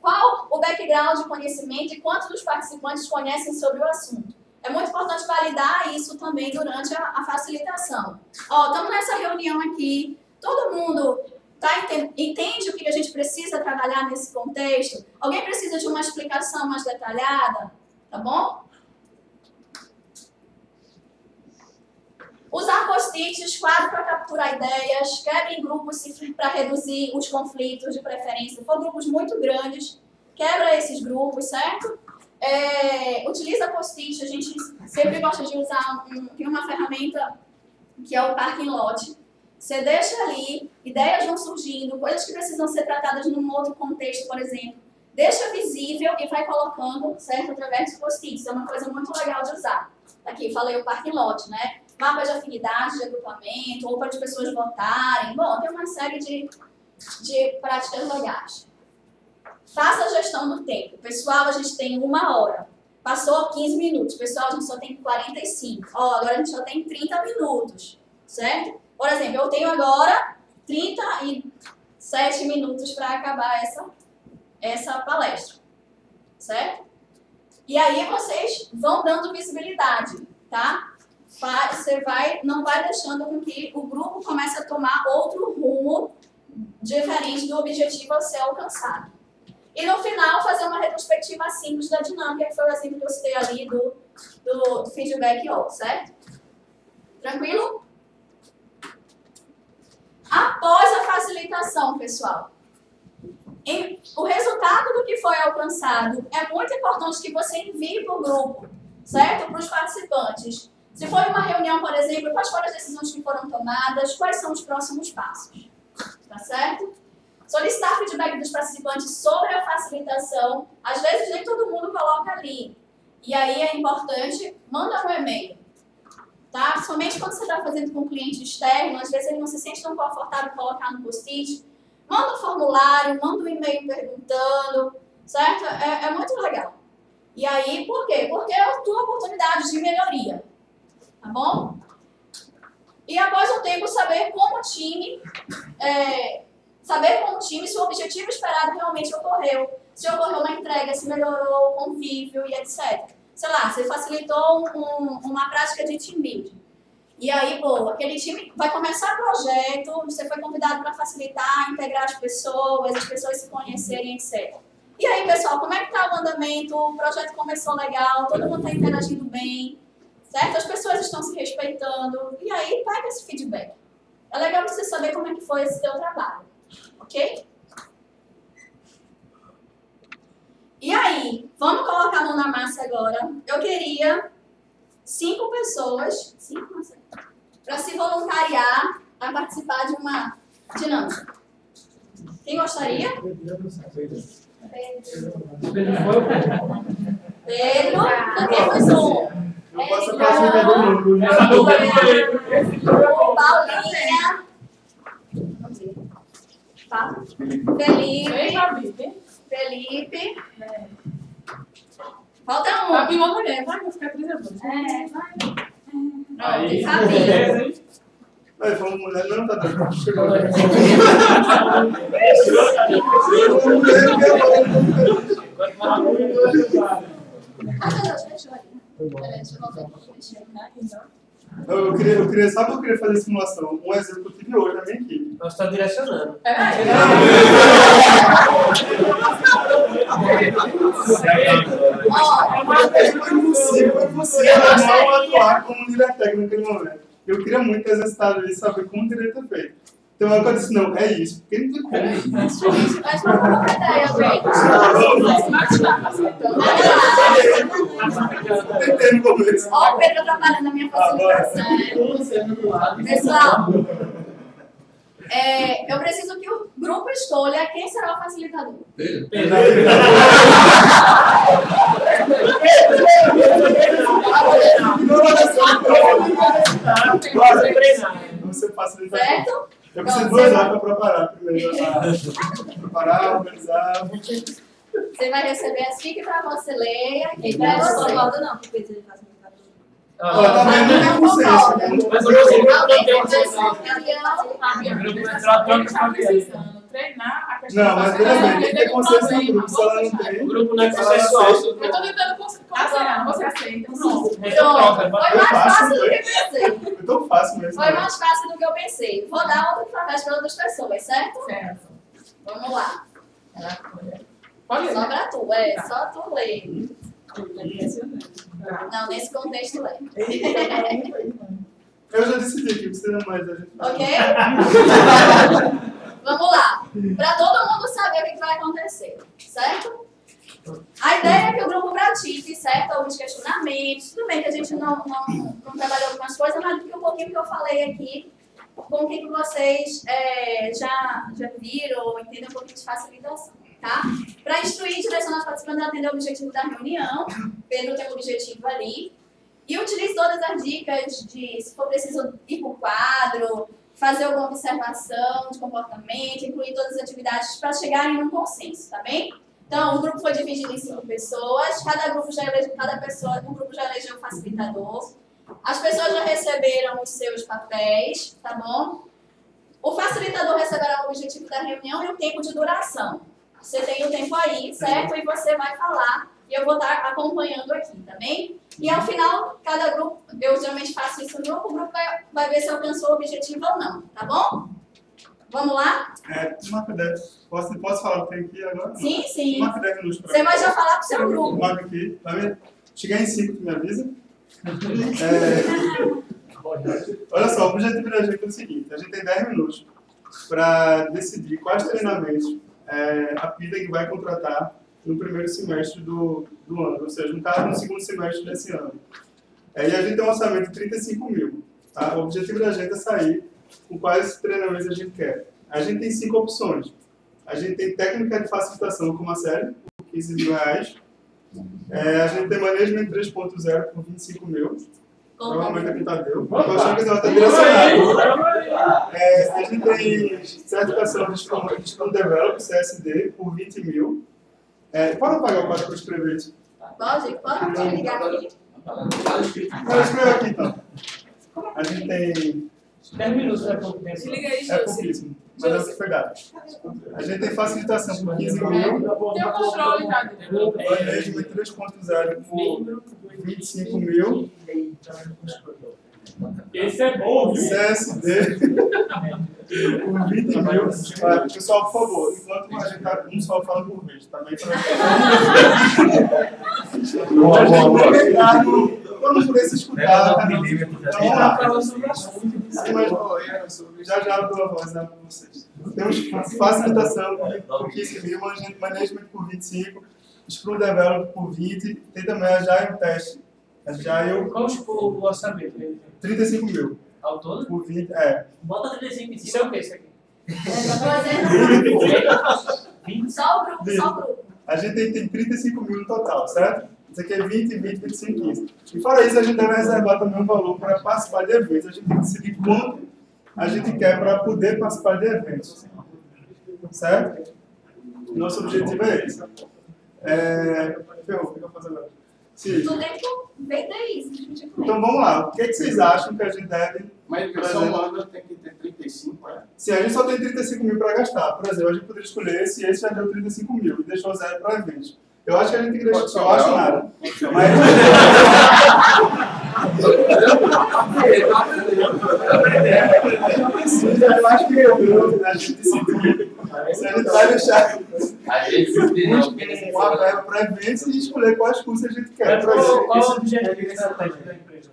Qual o background de conhecimento e quantos dos participantes conhecem sobre o assunto? É muito importante validar isso também durante a facilitação. Estamos nessa reunião aqui, todo mundo entende o que a gente precisa trabalhar nesse contexto? Alguém precisa de uma explicação mais detalhada? Tá bom? Usar post-its, quadro para capturar ideias, quebra em grupos para reduzir os conflitos de preferência. Se for grupos muito grandes, quebra esses grupos, certo? Utiliza post-it, a gente sempre gosta de usar tem uma ferramenta que é o Parking Lot. Você deixa ali, ideias vão surgindo, coisas que precisam ser tratadas num outro contexto, por exemplo. Deixa visível e vai colocando, certo? Através de post-its. É uma coisa muito legal de usar. Aqui, falei o Parking Lot, né? Mapa de afinidade, de agrupamento, ou para as pessoas votarem. Bom, tem uma série de práticas legais. Faça a gestão do tempo. Pessoal, a gente tem 1 hora. Passou 15 minutos. Pessoal, a gente só tem 45. Agora a gente só tem 30 minutos. Certo? Por exemplo, eu tenho agora 37 minutos para acabar essa palestra. Certo? E aí vocês vão dando visibilidade, tá? Você não vai deixando com que o grupo comece a tomar outro rumo diferente do objetivo a ser alcançado. E no final, fazer uma retrospectiva simples da dinâmica, que foi o exemplo que eu citei ali do feedback all, certo? Tranquilo? Após a facilitação, pessoal, o resultado do que foi alcançado é muito importante que você envie para o grupo, certo? Para os participantes. Se for uma reunião, por exemplo, quais foram as decisões que foram tomadas, quais são os próximos passos, tá certo? Solicitar feedback dos participantes sobre a facilitação, às vezes nem todo mundo coloca ali. E aí é importante, manda um e-mail, tá? Somente quando você está fazendo com um cliente externo, às vezes ele não se sente tão confortável em colocar no post-it, manda um formulário, manda um e-mail perguntando, certo? É muito legal. E aí, por quê? Porque é a tua oportunidade de melhoria, tá bom? E após um tempo, saber como o time se o objetivo esperado realmente ocorreu, se ocorreu uma entrega, se melhorou o convívio e etc. Sei lá, você facilitou uma prática de team building. E aí, aquele time vai começar o projeto, você foi convidado para facilitar, integrar as pessoas se conhecerem, etc. E aí, pessoal, como é que está o andamento? O projeto começou legal, todo mundo está interagindo bem, certo? As pessoas estão se respeitando. E aí, pega esse feedback. É legal você saber como é que foi esse teu trabalho, ok? E aí, vamos colocar a mão na massa agora. Eu queria 5 pessoas, para se voluntariar a participar de uma dinâmica. Quem gostaria? Pedro, já temos um. Paulinha. Felipe. Falta um. Vai uma mulher, vai, vou ficar 3 anos. Vai. Fabi. Vai, falando mulher, não tá dando. Eu queria, sabe o que eu queria fazer a simulação? Um exemplo que eu tive hoje na minha equipe. Nós estamos direcionando. Foi impossível não atuar como líder técnico naquele momento. Eu queria muito ter exercitado isso e saber como teria ter feito. Então eu disse, não, é isso. Porque não tem como isso. Mas não foi uma ideia, gente. Ó, o Pedro trabalhando na minha facilitação. Pessoal, eu preciso que o grupo grupo escolha quem será o facilitador. Você facilita. Certo? Eu preciso de 2 horas para preparar primeiro. Preparar, organizar. Você vai receber as fique para você ler. Aqui Não para você. concordo não, porque ele faz muito Tá vendo? Não tem consenso. Mas eu consigo não ter um Treinar a questão Não, mas facilitação, beleza, tem que ter teve um consenso no problema, grupo. Se ela não vamos tem. O grupo não é ela consensual. aceita. Eu tô tentando considerar, você aceita. Pronto. Pronto. Foi mais fácil do que eu pensei. Foi tão fácil mesmo. Foi mais fácil do que eu pensei. Vou dar outro papéis para outras pessoas, certo? Certo. Vamos lá. Pode ler. Só pra tu, só tu ler. Não, nesse contexto é. Eu já decidi que precisa mais da gente. Ok? Vamos lá. Para todo mundo saber o que vai acontecer, certo? A ideia é que o grupo pratique, certo? Alguns questionamentos. Tudo bem que a gente não trabalhou algumas coisas, mas um pouquinho que eu falei aqui, com o que vocês já viram ou entendem um pouquinho de facilitação, tá? Para instruir e direcionar os participantes a atender o objetivo da reunião, Pedro tem um objetivo ali, e utilize todas as dicas de, se for preciso, ir por quadro, fazer alguma observação de comportamento, incluir todas as atividades para chegarem num consenso, tá bem? Então, o grupo foi dividido em 5 pessoas, cada grupo já elegeu um facilitador. As pessoas já receberam os seus papéis, tá bom? O facilitador receberá o objetivo da reunião e o tempo de duração. Você tem o tempo aí, certo? E você vai falar e eu vou estar acompanhando aqui, tá bem? E ao final, cada grupo, eu geralmente faço isso no grupo, o grupo vai ver se alcançou o objetivo ou não, tá bom? Vamos lá? Marca 10. Posso falar o que tem aqui agora? Sim, sim. Marca 10 minutos para Você vai já falar pro seu grupo. Marca aqui, tá vendo? Chegar em 5, tu me avisa. Olha só, o objetivo da gente é o seguinte: a gente tem 10 minutos para decidir quais treinamentos a PIDEG vai contratar no primeiro semestre do ano, ou seja, no caso, no segundo semestre desse ano. E a gente tem um orçamento de 35 mil. Tá? O objetivo da gente é sair com quais treinamentos a gente quer. A gente tem 5 opções. A gente tem técnica de facilitação com uma série, por 15 mil reais. A gente tem Management 3.0 por 25 mil. Provavelmente aqui tá deu. Estou achando que ela está direcionada. A gente tem certificação de Scrum Developer, CSD, por 20 mil. Pode apagar o quadro para escrever isso? Pode ligar aqui. Vou escrever aqui então. A gente tem 10 minutos é pouco tempo. Se liga aí, É pouquíssimo, mas é o que foi dado. A gente tem facilitação por 15 mil. Tem o controle, tá? Management 3.0 por 25 mil. Esse é bom, viu? CSD por 20 mil. Pessoal, por favor, enquanto a gente está um só falando por vez, também para todo mundo poder se escutar. Vamos lá. Já eu dou a voz para vocês. Temos facilitação por 15 mil, management por 25, Scrum Developer por 20, tem também a Agile Test. Qual o orçamento? 35 mil. Ao todo? Por 20, Bota 35 em Isso é cima. o que isso aqui? Só o grupo. A gente tem 35 mil no total, certo? Isso aqui é 20, 25, 15. E fora isso, a gente deve reservar também um valor para participar de eventos. A gente tem que decidir quanto a gente quer para poder participar de eventos. Certo? Nosso objetivo é esse. Ferrou, o que eu vou fazer agora? Sim. Tu tem que vender isso, discutir com ele. Então vamos lá. O que vocês acham que a gente deve... Mas a só ano tem que ter 35, Sim, a gente só tem 35 mil para gastar. Por exemplo, a gente poderia escolher esse já deu 35 mil e deixou 0 para eventos. Eu acho que a gente tem que deixar... Eu acho nada. Mas... eu acho que a gente decidiu. Se a gente vai deixar uma verba para eventos e escolher quais cursos a gente quer. Qual o objetivo estratégico da empresa?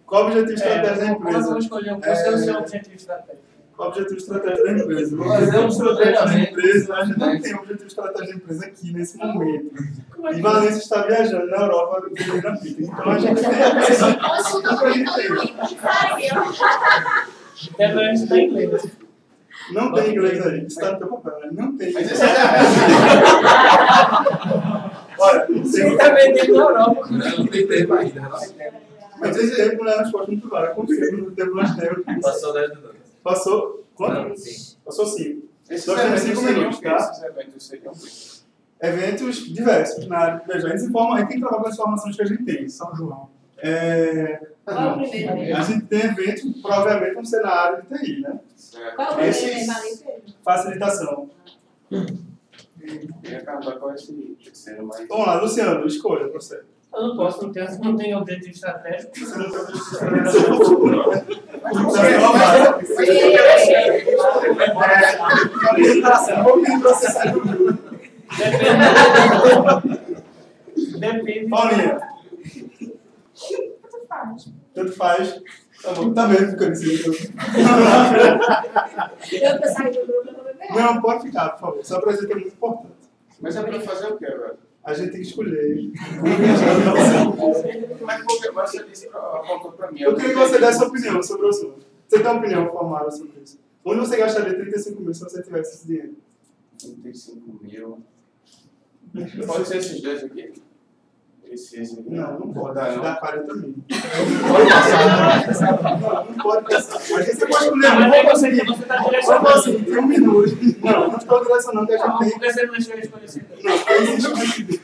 Qual o objetivo estratégico da empresa? Vamos escolher qual é o seu objetivo estratégico. Qual o objetivo estratégico da empresa? Fazer um estratégia da empresa. A gente não tem objetivo estratégico da empresa aqui nesse momento. E Valência está viajando na Europa vendendo a PIDEG. Então a gente tem a pensar o que a gente tem. Até a gente está em inglês. Não tem inglês aí. Isso tá no teu papel, né? Não tem. Mas esse Olha, Você também tem na Europa. Não tem tempo ainda. mas esse tempo não é a resposta muito clara. Confio no tempo nós temos. Passou 10 minutos. Passou? Quanto? Não, sim. Passou 5. Esses Nós temos 5 seriam minutos, o quê? tá? Esses eventos seriam o quê? Eventos diversos na área de eventos. A gente tem que trabalhar com as informações que a gente tem. São João. Qual é o primeiro? A gente tem eventos, provavelmente vão ser na área de TI, né? Qual é o primeiro? Esses- Facilitação. Eu ia perguntar qual é esse terceiro, mas... Vamos lá, Luciano, escolha você. Eu não posso, não tenho objetivo estratégico. Você não tem Depende. Paulinha. Tanto faz. Tá bom, tá vendo ficando assim. Eu vou sair do grupo, eu vou beber. Não, pode ficar, por favor. Sua presença é muito importante. Mas é pra fazer o quê agora? A gente tem que escolher. Mas você disse apontou pra mim. Eu queria que você desse sua opinião sobre o assunto. Você tem uma opinião formada sobre isso? Onde você gastaria 35 mil se você tivesse esse dinheiro? 35 mil. Pode ser esses dois aqui? Esse aqui? Não, não pode. Não. Dá 40 mil. Pode passar. Não pode passar. Mas você pode escolher. Não, Não mas vou conseguir. você tá Vamos direcionando. conseguir. Tem 1 minuto. Não estou direcionando que a gente tem. Por que você não deixou eu escolher esse? Não, existe.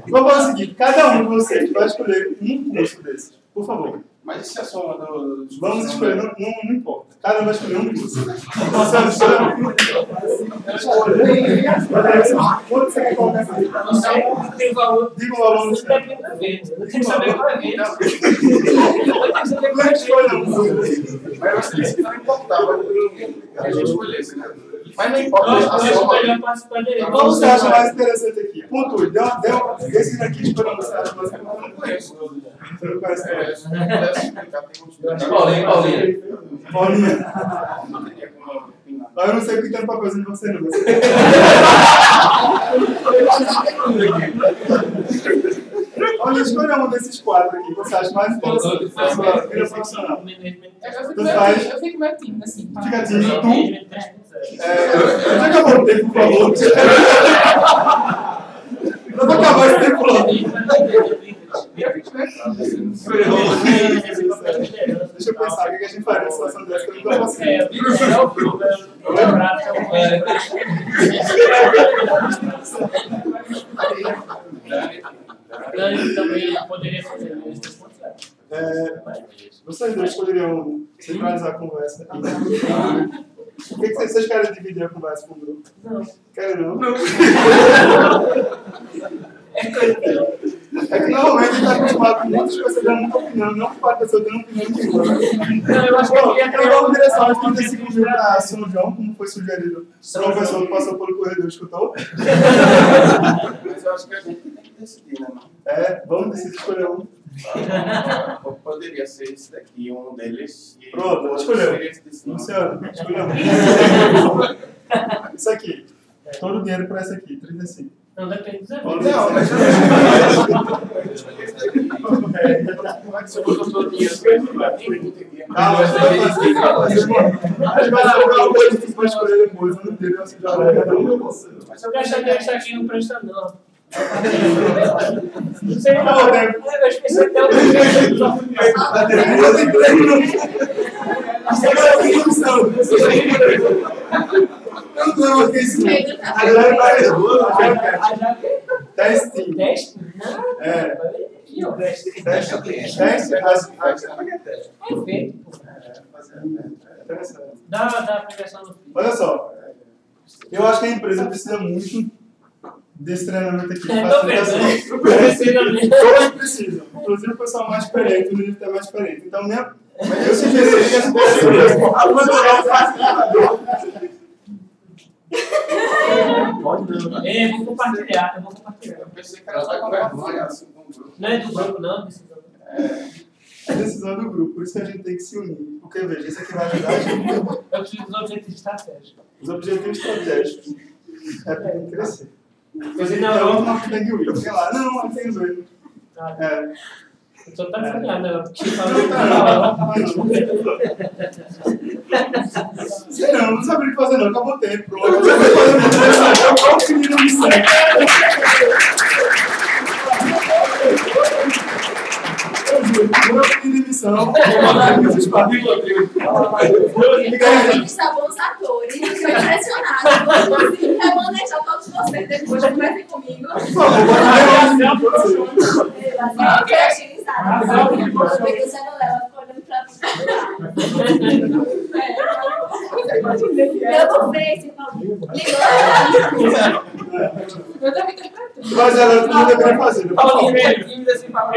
Vamos fazer o seguinte: cada um de vocês vai escolher um curso desses. Por favor. Mas isso é só uma dos... Vamos escolher, não importa. Cada um vai escolher um curso. Marcelo, escolha um curso. Quanto você quer colocar aqui? Não sei, tem valor. Diga o valor no Isso depende do evento. Eu tenho que saber qual é o evento. Não escolha um curso. Mas você disse que não importava que a gente escolhesse, né? Mas não importa a Eu soma. escolhi a participar dele. Qual você acha mais interessante aqui? Pontue. Esse daqui escolha você acha mais Eu não interessante. conheço. Você não conhece É, todos. se eu pudesse explicar, tem uns... Paulinha. Paulinha. Não teria como opinar. Eu não sei o que tem no papelzinho de você, não. Olha, escolha um desses quatro aqui que você acha mais interessante para a sua vida profissional. Eu fico meio tímida, assim. Fica tímido, tu. Já acabou o tempo, por favor. Eu vou acabar esse tempo logo. Deixa eu pensar, o que a gente faria numa situação dessa que eu não consigo. Também poderia fazer isso. Vocês dois poderiam centralizar a conversa aqui. O que vocês querem dividir a conversa com o grupo? Não. Querem não? Não. É que normalmente a gente está acostumado com muitas pessoas dando muita opinião, não com quatro pessoas dando opinião nenhuma. Não, eu acho que eu queria Então vamos direcionar os 35 mil para São João, como foi sugerido por uma pessoa que passou pelo corredor e escutou. Mas eu acho que a gente tem que decidir, né? Vamos decidir escolher um. Poderia ser esse daqui, um deles. E Pronto, o outro escolheu. seria esse desse lado. Luciano, escolheu. Isso aqui. Todo o dinheiro para esse aqui, 35. Não, depende dos Não, eventos. mas Como é que você botou todo o dinheiro? calma, a gente vai colocar o que você pode escolher depois. Eu não entendo assim, já vai cada um. Mas eu achei que esse aqui não presta, não. Não sei, Acabou o tempo. eu esqueci até o Não, aqui isso não. A galera vai testing. Teste? Dá a aplicação no fim. Olha só, eu acho que a empresa precisa muito desse treinamento aqui. Tô vendo. Precisa mesmo. Todos precisam. Inclusive o pessoal mais experiente, o nível está mais experiente. Então, eu sugeriria que as pessoas abandonassem o facilitador. Eu vou compartilhar. Eu pensei que era só conversa assim com o grupo. Não é do grupo, não. É decisão do grupo, por isso que a gente tem que se unir. Porque, veja, isso aqui vai ajudar a gente. Eu preciso dos objetivos estratégicos. Os objetivos estratégicos é para ele crescer. Você Então, não tem que ir. Sei lá, não tem os dois. Eu tô tá desanimado, né? Sei não sabia o que fazer não, acabou o tempo. Pronto. Qual o menino me segue? Vou pedir demissão. Eles estavam os atores, eu estou impressionada. Vou conseguir remanejar todos vocês depois, conversem comigo. Por favor, Você não leva, ficou olhando pra mim. Eu não sei, Eu também interpretando. mas ela não deveria fazer. Fala tímida assim, fala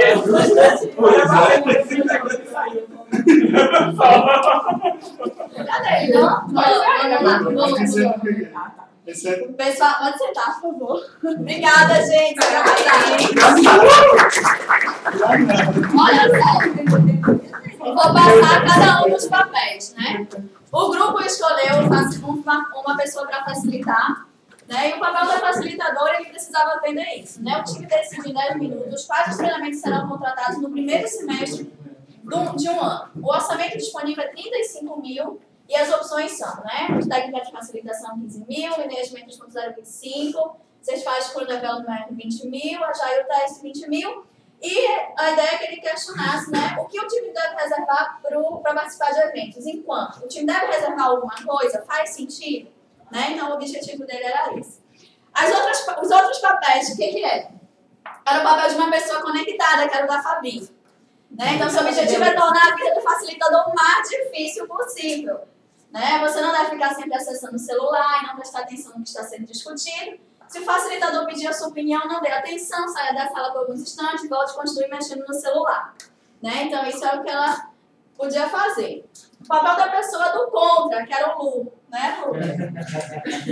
cadê? Vamos lá, vamos lá. Pessoal, pode sentar, por favor. Obrigada, gente. Olha só. Vou passar cada um dos papéis, né? O grupo escolheu uma pessoa para facilitar, né? E o papel da facilitadora, ele precisava atender isso, né? O time decide em 10 minutos quais os treinamentos serão contratados no primeiro semestre de um ano. O orçamento disponível é 35 mil. E as opções são, né? Técnica de facilitação 15 mil, management 2.025, vocês fazem por development 20 mil, agile test 20 mil. E a ideia é que ele questionasse, né? O que o time deve reservar para participar de eventos. Enquanto o time deve reservar alguma coisa, faz sentido? Né? Então o objetivo dele era esse. Os outros papéis, o que é? Era o papel de uma pessoa conectada, que era o da Fabi. Né? Então seu objetivo é tornar a vida do facilitador o mais difícil possível. Né? Você não deve ficar sempre acessando o celular e não prestar atenção no que está sendo discutido. Se o facilitador pedir a sua opinião, não dê atenção, saia da sala por alguns instantes e volte a continuar mexendo no celular. Né? Então, isso é o que ela podia fazer. O papel da pessoa do contra, que era o Lu. Né, Lu?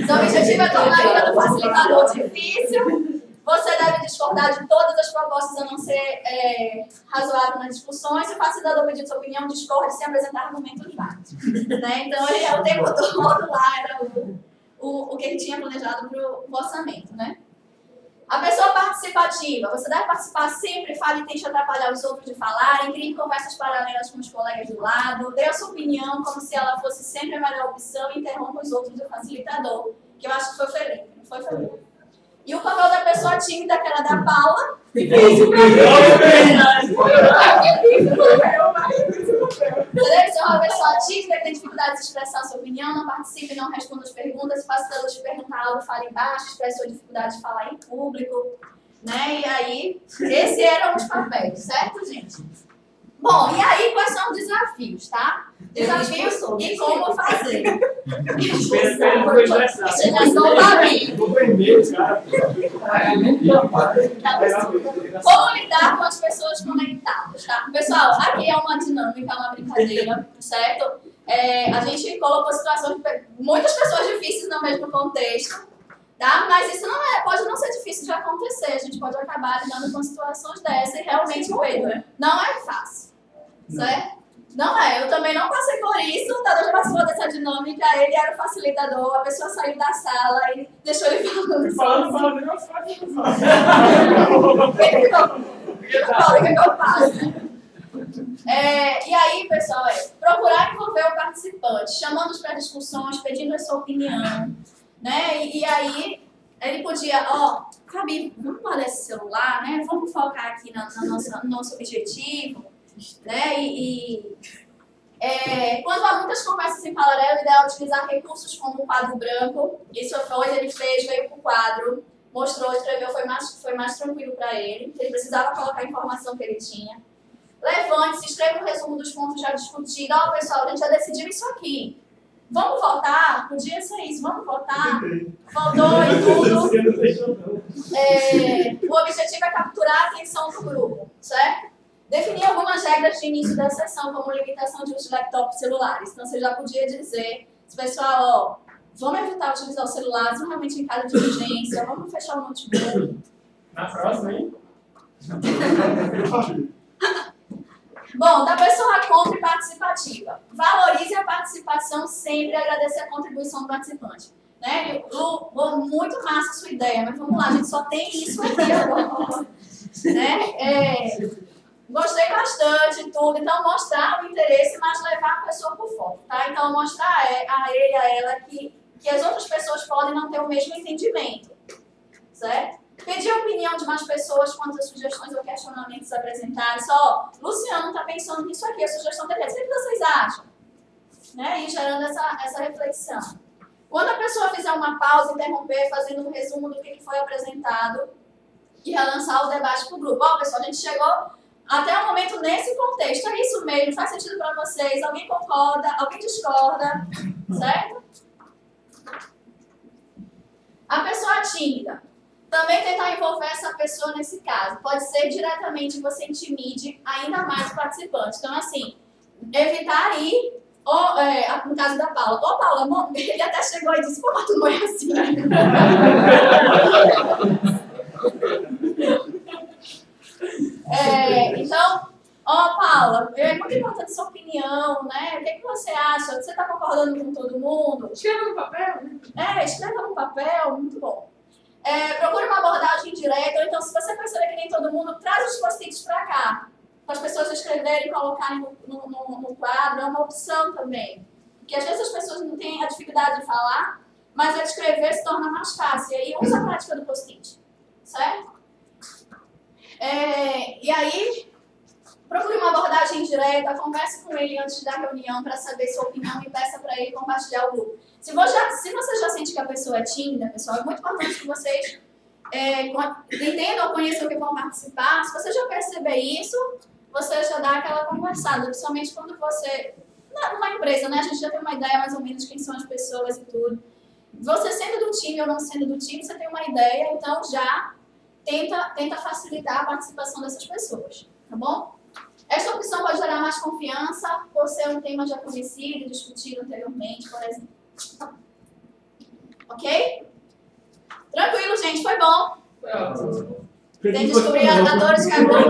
Seu objetivo é tornar a vida do facilitador difícil. Você deve discordar de todas as propostas a não ser razoável nas discussões. Se o facilitador pedir sua opinião, discorde sem apresentar argumentos válidos. Né? Então, ele, o tempo todo lá era o que ele tinha planejado para o orçamento. Né? A pessoa participativa. Você deve participar sempre, fale e tente atrapalhar os outros de falarem, crie conversas paralelas com os colegas do lado, dê a sua opinião como se ela fosse sempre a melhor opção e interrompa os outros do facilitador. Que eu acho que foi Felipe, não foi Felipe? E o papel da pessoa tímida, que era da Paula. Difícil pra mim. Deve ser uma pessoa tímida que tem dificuldade de expressar a sua opinião, não participe, não responda as perguntas, faça a te perguntar algo, fale embaixo, expresse sua dificuldade de falar em público. Né? E aí, esses eram os papéis, certo, gente? Bom, e aí quais são os desafios, tá? Desafios e como fazer. Como lidar com as pessoas conectadas, tá? Pessoal, aqui é uma dinâmica, uma brincadeira, certo? A gente colocou situações de muitas pessoas difíceis no mesmo contexto, tá? Mas isso pode não ser difícil de acontecer. A gente pode acabar lidando com situações dessas e realmente, Pedro, não é fácil, certo? Não é, eu também não passei por isso, o Tadeu já passou dessa dinâmica, ele era o facilitador, a pessoa saiu da sala e deixou ele falando. Falando, não faz. O que eu faço? E aí, pessoal, procurar envolver o participante, chamando-os para discussões, pedindo a sua opinião, né? E aí, ele podia, Fabi, vamos parar esse celular, né? Vamos focar aqui no nosso objetivo. Né? Quando há muitas conversas em paralelo, o ideal é utilizar recursos como o quadro branco. Isso hoje ele fez, veio com o quadro, mostrou, escreveu, foi mais tranquilo para ele. Ele precisava colocar a informação que ele tinha. Levante-se, escreva um resumo dos pontos já discutidos. Pessoal, a gente já decidiu isso aqui. Vamos votar? Podia ser isso, vamos votar? Votou e tudo. O objetivo é capturar a atenção do grupo, certo? Definir algumas regras de início da sessão, como limitação de uso de laptops celulares. Então, você já podia dizer, pessoal, vamos evitar utilizar o celular, só realmente em caso de urgência, vamos fechar o notebook. Na próxima, hein? Bom, da pessoa contra e participativa. Valorize a participação sempre e agradecer a contribuição do participante. Né? Muito massa a sua ideia, mas vamos lá, a gente só tem isso aqui agora. Né? Gostei bastante, tudo. Então, mostrar o interesse, mas levar a pessoa por foto, tá? Então, mostrar a ele, a ela, que as outras pessoas podem não ter o mesmo entendimento, certo? Pedir a opinião de mais pessoas quanto às sugestões ou questionamentos apresentados. Só, Luciano está pensando nisso aqui, a sugestão dele. O que vocês acham? Né? E gerando essa reflexão. Quando a pessoa fizer uma pausa, interromper, fazendo um resumo do que foi apresentado e relançar o debate para o grupo. Ó, pessoal, a gente chegou até o momento nesse contexto. É isso mesmo? Faz sentido para vocês? Alguém concorda? Alguém discorda? Certo? A pessoa tímida. Também tentar envolver essa pessoa nesse caso. Pode ser diretamente você intimide ainda mais o participante. Então, assim, evitar ir, ou, no caso da Paula. Ô, Paula, ele até chegou e disse, pô, mas tu não é assim. Então, Paula, é muito importante a sua opinião, né? O que você acha? Você está concordando com todo mundo? Escreva no papel, né? Escreva no papel, muito bom. Procure uma abordagem direta, ou então, se você perceber que nem todo mundo, traz os post-its para cá, para as pessoas escreverem e colocarem no quadro, é uma opção também. Porque às vezes as pessoas não têm a dificuldade de falar, mas a escrever se torna mais fácil, e aí usa a prática do post-it, certo? E aí, procure uma abordagem direta, converse com ele antes da reunião para saber sua opinião e peça para ele compartilhar o grupo. Se você já sente que a pessoa é tímida, pessoal, é muito importante que vocês entendam ou conheçam o que vão participar. Se você já perceber isso, você já dá aquela conversada, principalmente quando você... Numa empresa, né? A gente já tem uma ideia mais ou menos de quem são as pessoas e tudo. Você sendo do time ou não sendo do time, você tem uma ideia, então já tenta facilitar a participação dessas pessoas, tá bom? Esta opção pode gerar mais confiança por ser um tema já conhecido e discutido anteriormente, por exemplo. Ok? Tranquilo, gente, foi bom. Tem que descobrir a dores que agora.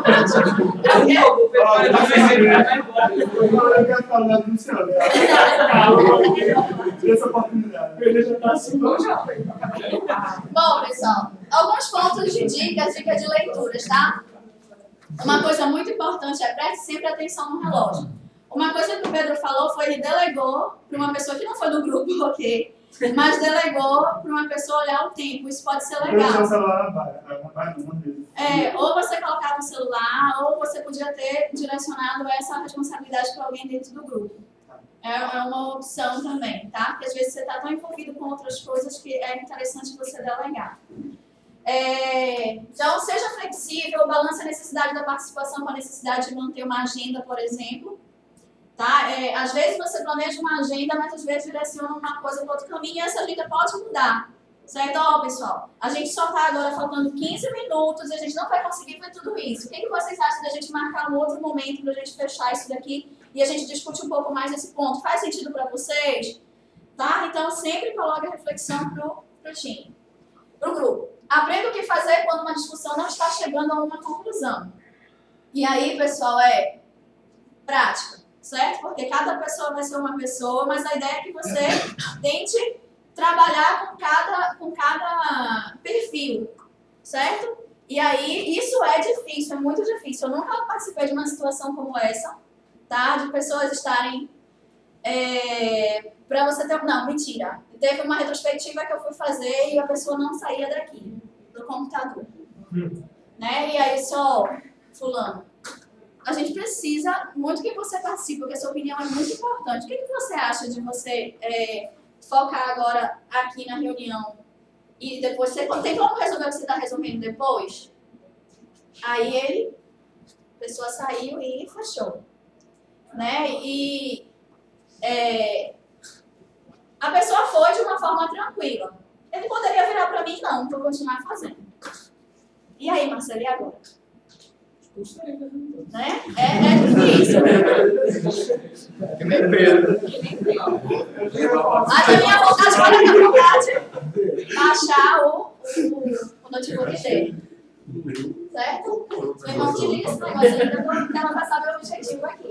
Eu quero falar do Luciano. Essa oportunidade. Ele já está assim, bom já. Bom, pessoal, alguns pontos de dica de leituras, tá? Uma coisa muito importante é preste sempre atenção no relógio. Uma coisa que o Pedro falou foi que delegou para uma pessoa que não foi do grupo, ok? Mas delegou para uma pessoa olhar o tempo. Isso pode ser legal. Eu o celular vai ou você colocava no celular, ou você podia ter direcionado essa responsabilidade para alguém dentro do grupo. É uma opção também, tá? Porque às vezes você está tão envolvido com outras coisas que é interessante você delegar. Então, seja flexível, balance a necessidade da participação com a necessidade de manter uma agenda, por exemplo. Tá? Às vezes você planeja uma agenda, mas às vezes direciona uma coisa para outro caminho e essa agenda pode mudar. Certo? Pessoal, a gente só está agora faltando 15 minutos e a gente não vai conseguir ver tudo isso. O que vocês acham da gente marcar um outro momento para a gente fechar isso daqui e a gente discute um pouco mais esse ponto? Faz sentido para vocês? Tá? Então, sempre coloque a reflexão pro time, pro grupo. Aprenda o que fazer quando uma discussão não está chegando a uma conclusão. E aí, pessoal, prática, certo? Porque cada pessoa vai ser uma pessoa, mas a ideia é que você tente trabalhar com cada perfil, certo? E aí, isso é difícil, é muito difícil. Eu nunca participei de uma situação como essa, tá? De pessoas estarem... Pra você ter... Não, mentira. Teve uma retrospectiva que eu fui fazer e a pessoa não saía daqui, do computador. Né? E aí, fulano, a gente precisa muito que você participe, porque a sua opinião é muito importante. O que você acha de você focar agora aqui na reunião e depois você tem como resolver o que você está resolvendo depois? Aí a pessoa saiu e fechou. Né? E a pessoa foi de uma forma tranquila. Ele poderia virar para mim, não vou continuar fazendo. E aí, Marcelo, e agora? Né? É difícil. Mas a minha vontade, qual é a vontade? Baixar o notebook dele. Certo? Meu irmão, te liga esse negócio ainda, porque ela vai saber o objetivo aqui.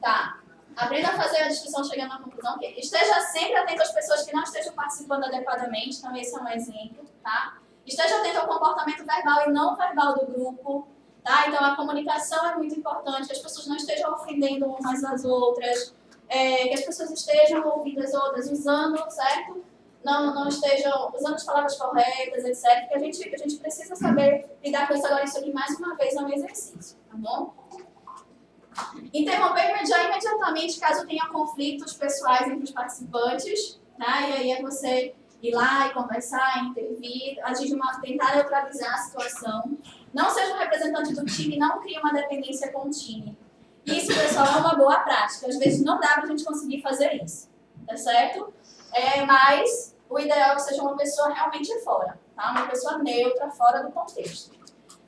Tá. Aprenda a fazer a discussão chegando à conclusão. Okay. Esteja sempre atento às pessoas que não estejam participando adequadamente. Então, esse é um exemplo, tá? Esteja atento ao comportamento verbal e não verbal do grupo. Tá? Então, a comunicação é muito importante, que as pessoas não estejam ofendendo umas às outras, que as pessoas estejam ouvindo as outras, usando, certo? Não estejam usando as palavras corretas, etc. Porque a gente precisa saber lidar com isso. Agora, isso aqui, mais uma vez, é um exercício, tá bom? Interromper já imediatamente caso tenha conflitos pessoais entre os participantes, tá? E aí é você ir lá e conversar, intervir, tentar neutralizar a situação. Não seja um representante do time, não crie uma dependência com o time. Isso, pessoal, é uma boa prática. Às vezes não dá pra gente conseguir fazer isso, tá certo? Mas o ideal é que seja uma pessoa realmente fora, tá? Uma pessoa neutra, fora do contexto.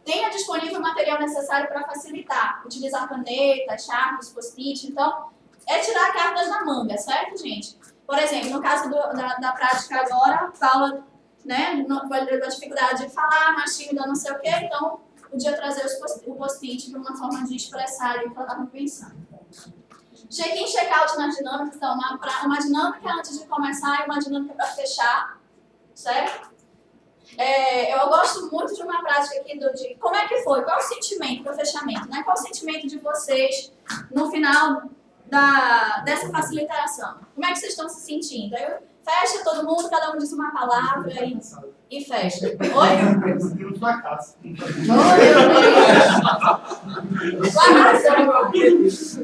Tenha disponível o material necessário para facilitar. Utilizar caneta, chapas, post-it. Então, é tirar cartas da manga, certo, gente? Por exemplo, no caso da prática agora, Paula, né, da dificuldade de falar, mais tímida, não sei o quê, então podia trazer o post-it para uma forma de expressar o que ela estava pensando. Check-in e check-out nas dinâmicas, então uma dinâmica antes de começar e uma dinâmica para fechar, certo? Eu gosto muito de uma prática aqui de como é que foi, qual é o sentimento para o fechamento, né? Qual é o sentimento de vocês no final dessa facilitação? Como é que vocês estão se sentindo? Aí fecha todo mundo, cada um diz uma palavra e fecha. Oi? Um fracasso. Oh, meu Deus!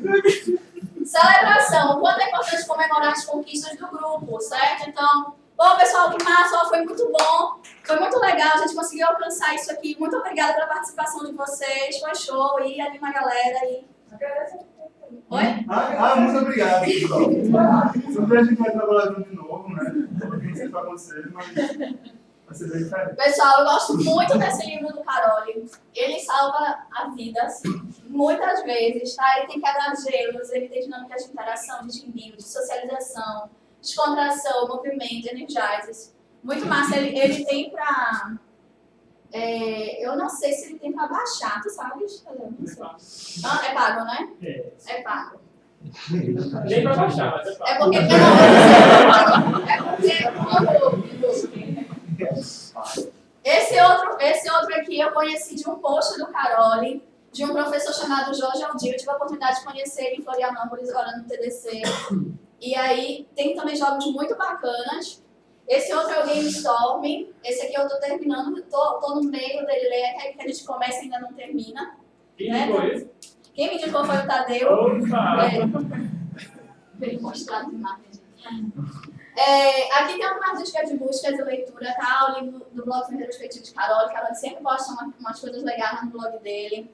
Celebração. O quanto é importante comemorar as conquistas do grupo, certo? Então, bom, pessoal, que massa, foi muito bom. Foi muito legal, a gente conseguiu alcançar isso aqui. Muito obrigada pela participação de vocês. Foi show. E anima a galera. Oi? Muito obrigado, pessoal. Sobre a gente vai trabalhar junto de novo, né? Não sei o que vai acontecer, mas vai ser bem diferente. Pessoal, eu gosto muito desse livro do Caroli. Ele salva a vida, assim, muitas vezes, tá? Ele tem quebra-gelos, ele tem dinâmicas de interação, de envio, de socialização, descontração, movimento, energizers. Muito massa. Ele tem pra... eu não sei se ele tem pra baixar, tu sabe? É pago, né? É pago. Nem pra baixar, mas é pago. É porque esse outro aqui eu conheci de um post do Caroli, de um professor chamado Jorge Aldir. Eu tive a oportunidade de conhecer ele em Florianópolis, agora no TDC. E aí tem também jogos muito bacanas. Esse outro é o Game Storming. Esse aqui eu tô terminando, tô no meio dele ler, que a gente começa e ainda não termina. Quem indicou esse? Quem me indicou foi o Tadeu. Bem mostrado de marketing. Aqui tem algumas dicas de busca de leitura, tá? O livro do blog Retrospectivo de Carol. Carol sempre posta umas coisas legais no blog dele.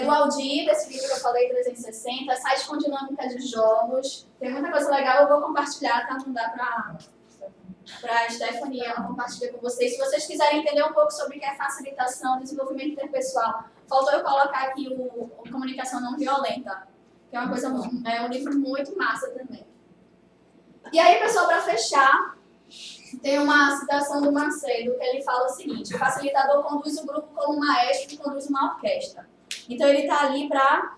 Do Aldir, desse livro que eu falei, 360. Site com dinâmica de jogos. Tem muita coisa legal, eu vou compartilhar, tá? Não dá pra Stephanie, ela compartilha com vocês. Se vocês quiserem entender um pouco sobre o que é facilitação, desenvolvimento interpessoal, faltou eu colocar aqui o Comunicação Não Violenta, que é uma coisa, um livro muito massa também. E aí, pessoal, para fechar, tem uma citação do Macedo, que ele fala o seguinte: o facilitador conduz o grupo como um maestro que conduz uma orquestra. Então, ele está ali para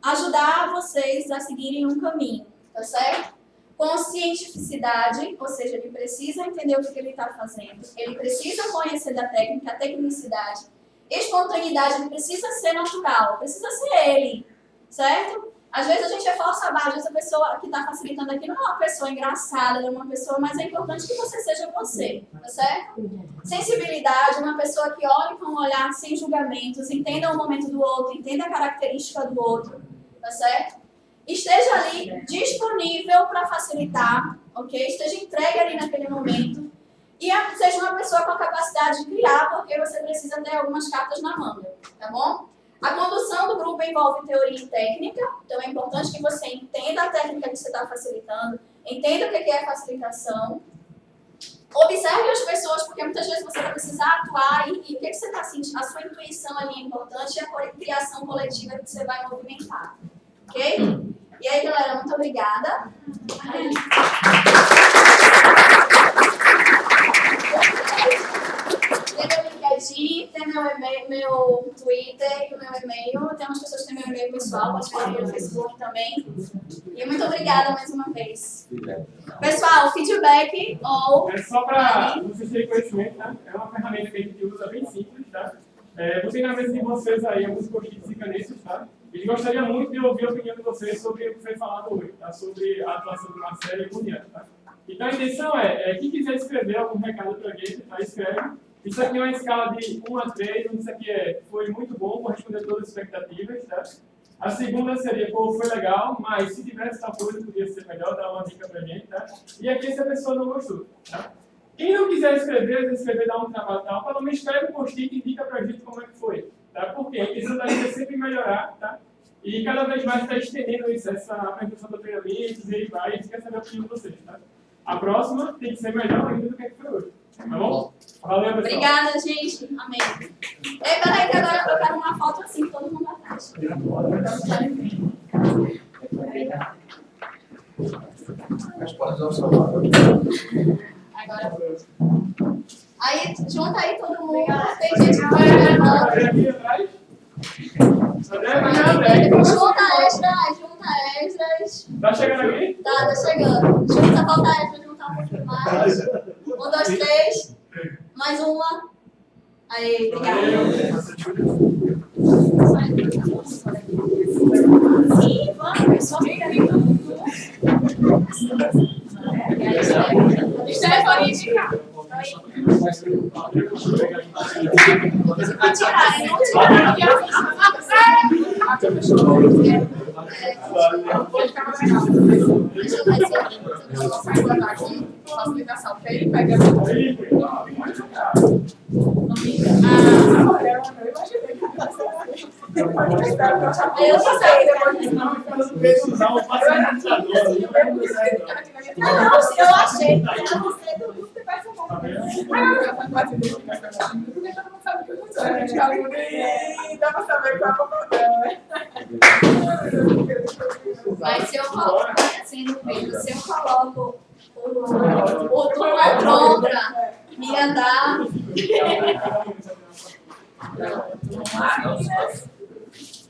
ajudar vocês a seguirem um caminho, tá certo? Com cientificidade, ou seja, ele precisa entender o que ele está fazendo, ele precisa conhecer da técnica, a tecnicidade, espontaneidade, ele precisa ser natural, precisa ser ele, certo? Às vezes a gente força a barra, às vezes a pessoa que está facilitando aqui não é uma pessoa engraçada, não é uma pessoa, mas é importante que você seja você, tá certo? Sensibilidade, uma pessoa que olhe com um olhar sem julgamentos, entenda o momento do outro, entenda a característica do outro, tá certo? Esteja ali disponível para facilitar, ok? Esteja entregue ali naquele momento e seja uma pessoa com a capacidade de criar, porque você precisa ter algumas cartas na manga, tá bom? A condução do grupo envolve teoria e técnica, então é importante que você entenda a técnica que você está facilitando, entenda o que é facilitação. Observe as pessoas, porque muitas vezes você vai precisar atuar e o que você está sentindo, a sua intuição ali é importante e a criação coletiva que você vai movimentar, ok? E aí, galera, muito obrigada. Tem meu LinkedIn, tem meu Twitter e o meu e-mail. Tem umas pessoas que têm meu e-mail pessoal, pode falar pelo Facebook também. E muito obrigada mais uma vez. Pessoal, feedback ou... Só para vocês terem conhecimento, tá? É uma ferramenta que a gente usa bem simples, tá? Botei na mesa de vocês aí alguns post-its e canetas, tá? E gostaria muito de ouvir a opinião de vocês sobre o que foi falado hoje, tá? Sobre a atuação do Marcelo e por diante, tá? Então a intenção quem quiser escrever algum recado pra gente, tá? Escreve. Isso aqui é uma escala de 1 a 3, onde isso aqui foi muito bom, correspondeu a todas as expectativas, tá? A segunda seria, pô, foi legal, mas se tivesse tal coisa, podia ser melhor, dar uma dica pra gente, tá? E aqui se a pessoa não gostou, tá? Quem não quiser escrever, dar um trabalho tal, pelo menos escreve um post-it e indica pra gente como é que foi, tá? Porque a intenção da gente é sempre melhorar, tá? E cada vez mais está estendendo isso, essa apresentação do treinamento, e aí vai, a gente quer saber a opinião de vocês, tá? A próxima tem que ser melhor ainda do que foi hoje, tá bom? Valeu, pessoal. Obrigada, gente. Amém. Ei, peraí, que agora eu quero uma foto assim, todo mundo atrás. Mas pode usar o celular. Agora. Aí, junta aí todo mundo. Tem gente que vai gravando. Junta extras. Tá chegando aqui? Tá chegando. Junta, falta extra, juntar um pouquinho mais. 1, 2, 3. Mais uma. Aí, obrigada. Sim, vamos. Só fica ali. Stephanie, de cá. Facilitação, que ele pega a eu passei depois. Não, eu achei. Dá pra saber qual é a dela, né? Mas se eu coloco assim no vídeo, se eu coloco o turno é pronto pra me andar.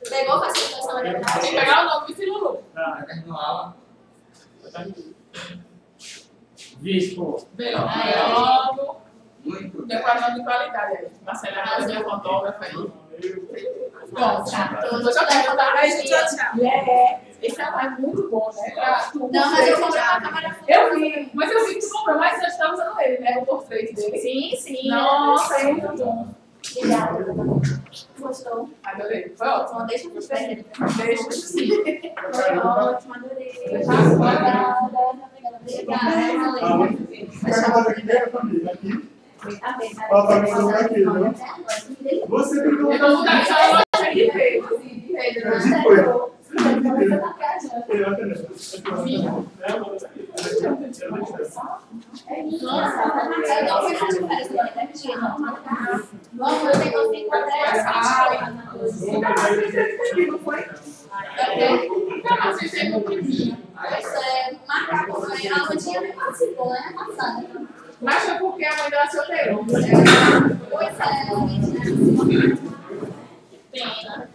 Pegou a facilitação ali? Tem que pegar o nome do Lulu. Bispo. Logo. Declaração de qualidade aí. Marcela, minha fotógrafa aí. Bom, tá. Então, eu já quero botar pra gente. Esse é muito bom, né? Não, mas eu comprei uma câmera. Eu vi, mas eu vi que tu comprou, mas você está usando ele, né? O portrait dele. Sim. Nossa, é muito bom. Obrigada. Gostou? Adorei. Foi ótimo. Então, deixa eu ver. Deixa sim. Foi ótimo, adorei. Obrigada. Você tem que eu vou mudar essa loja de rede, assim, de rede, né? Nossa, eu não fui fazer festa, né? Vamos, eu tenho 5 até Não foi? Não, vocês têm um pouquinho. Marcar com a Aldinha nem participou, né? Passada. Mas foi porque a mãe dela se operou. Pois é, pena.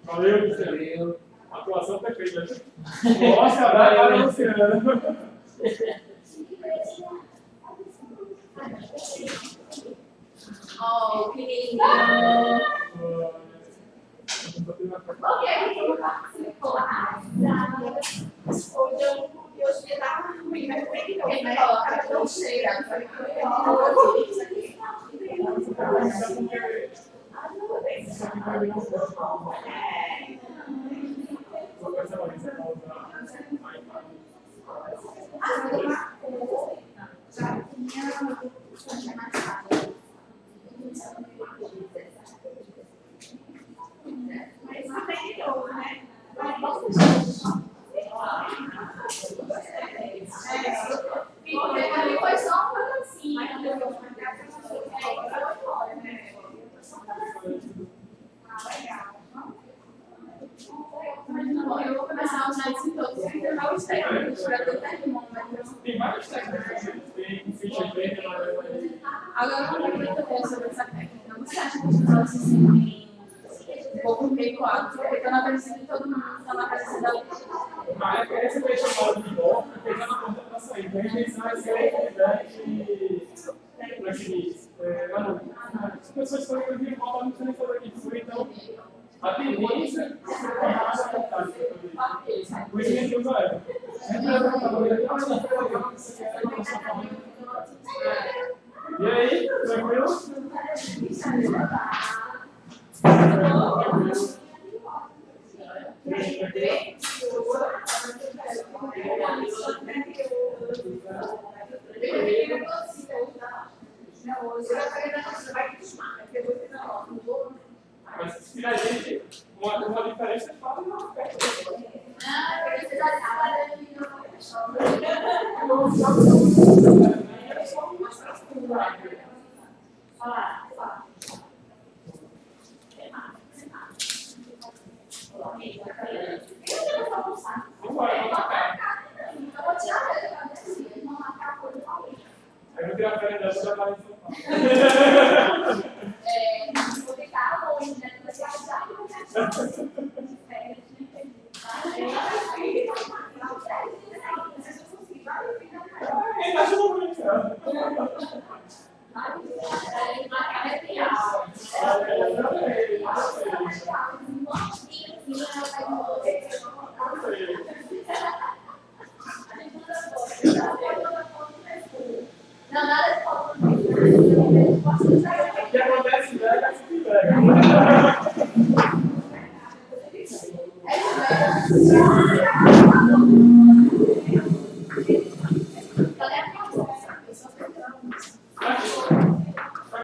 Valeu, Luciano. Atuação perfeita. Nossa, vai, Luciano. Oh, que lindo. Foi só um pedacinho. Você acha que as pessoas se sentem um pouco recuadas? Porque está na presença de todo mundo, está na presença da Mas essa questão chamada de golpe, porque já na conta para sair. Então a intenção é ser atividade e. Como é que diz? As pessoas estão inclusive voltar no que foi aqui fui, então a tendência é ser mais à vontade. Por isso que a gente usa ela. E aí, tranquilo? Mas se a gente, uma diferença é fala não. Eu não queria aprender a fazer mais. Vou ficar longe, né? Vai ser achar que não, nada de falta. O que acontece é que se pega. É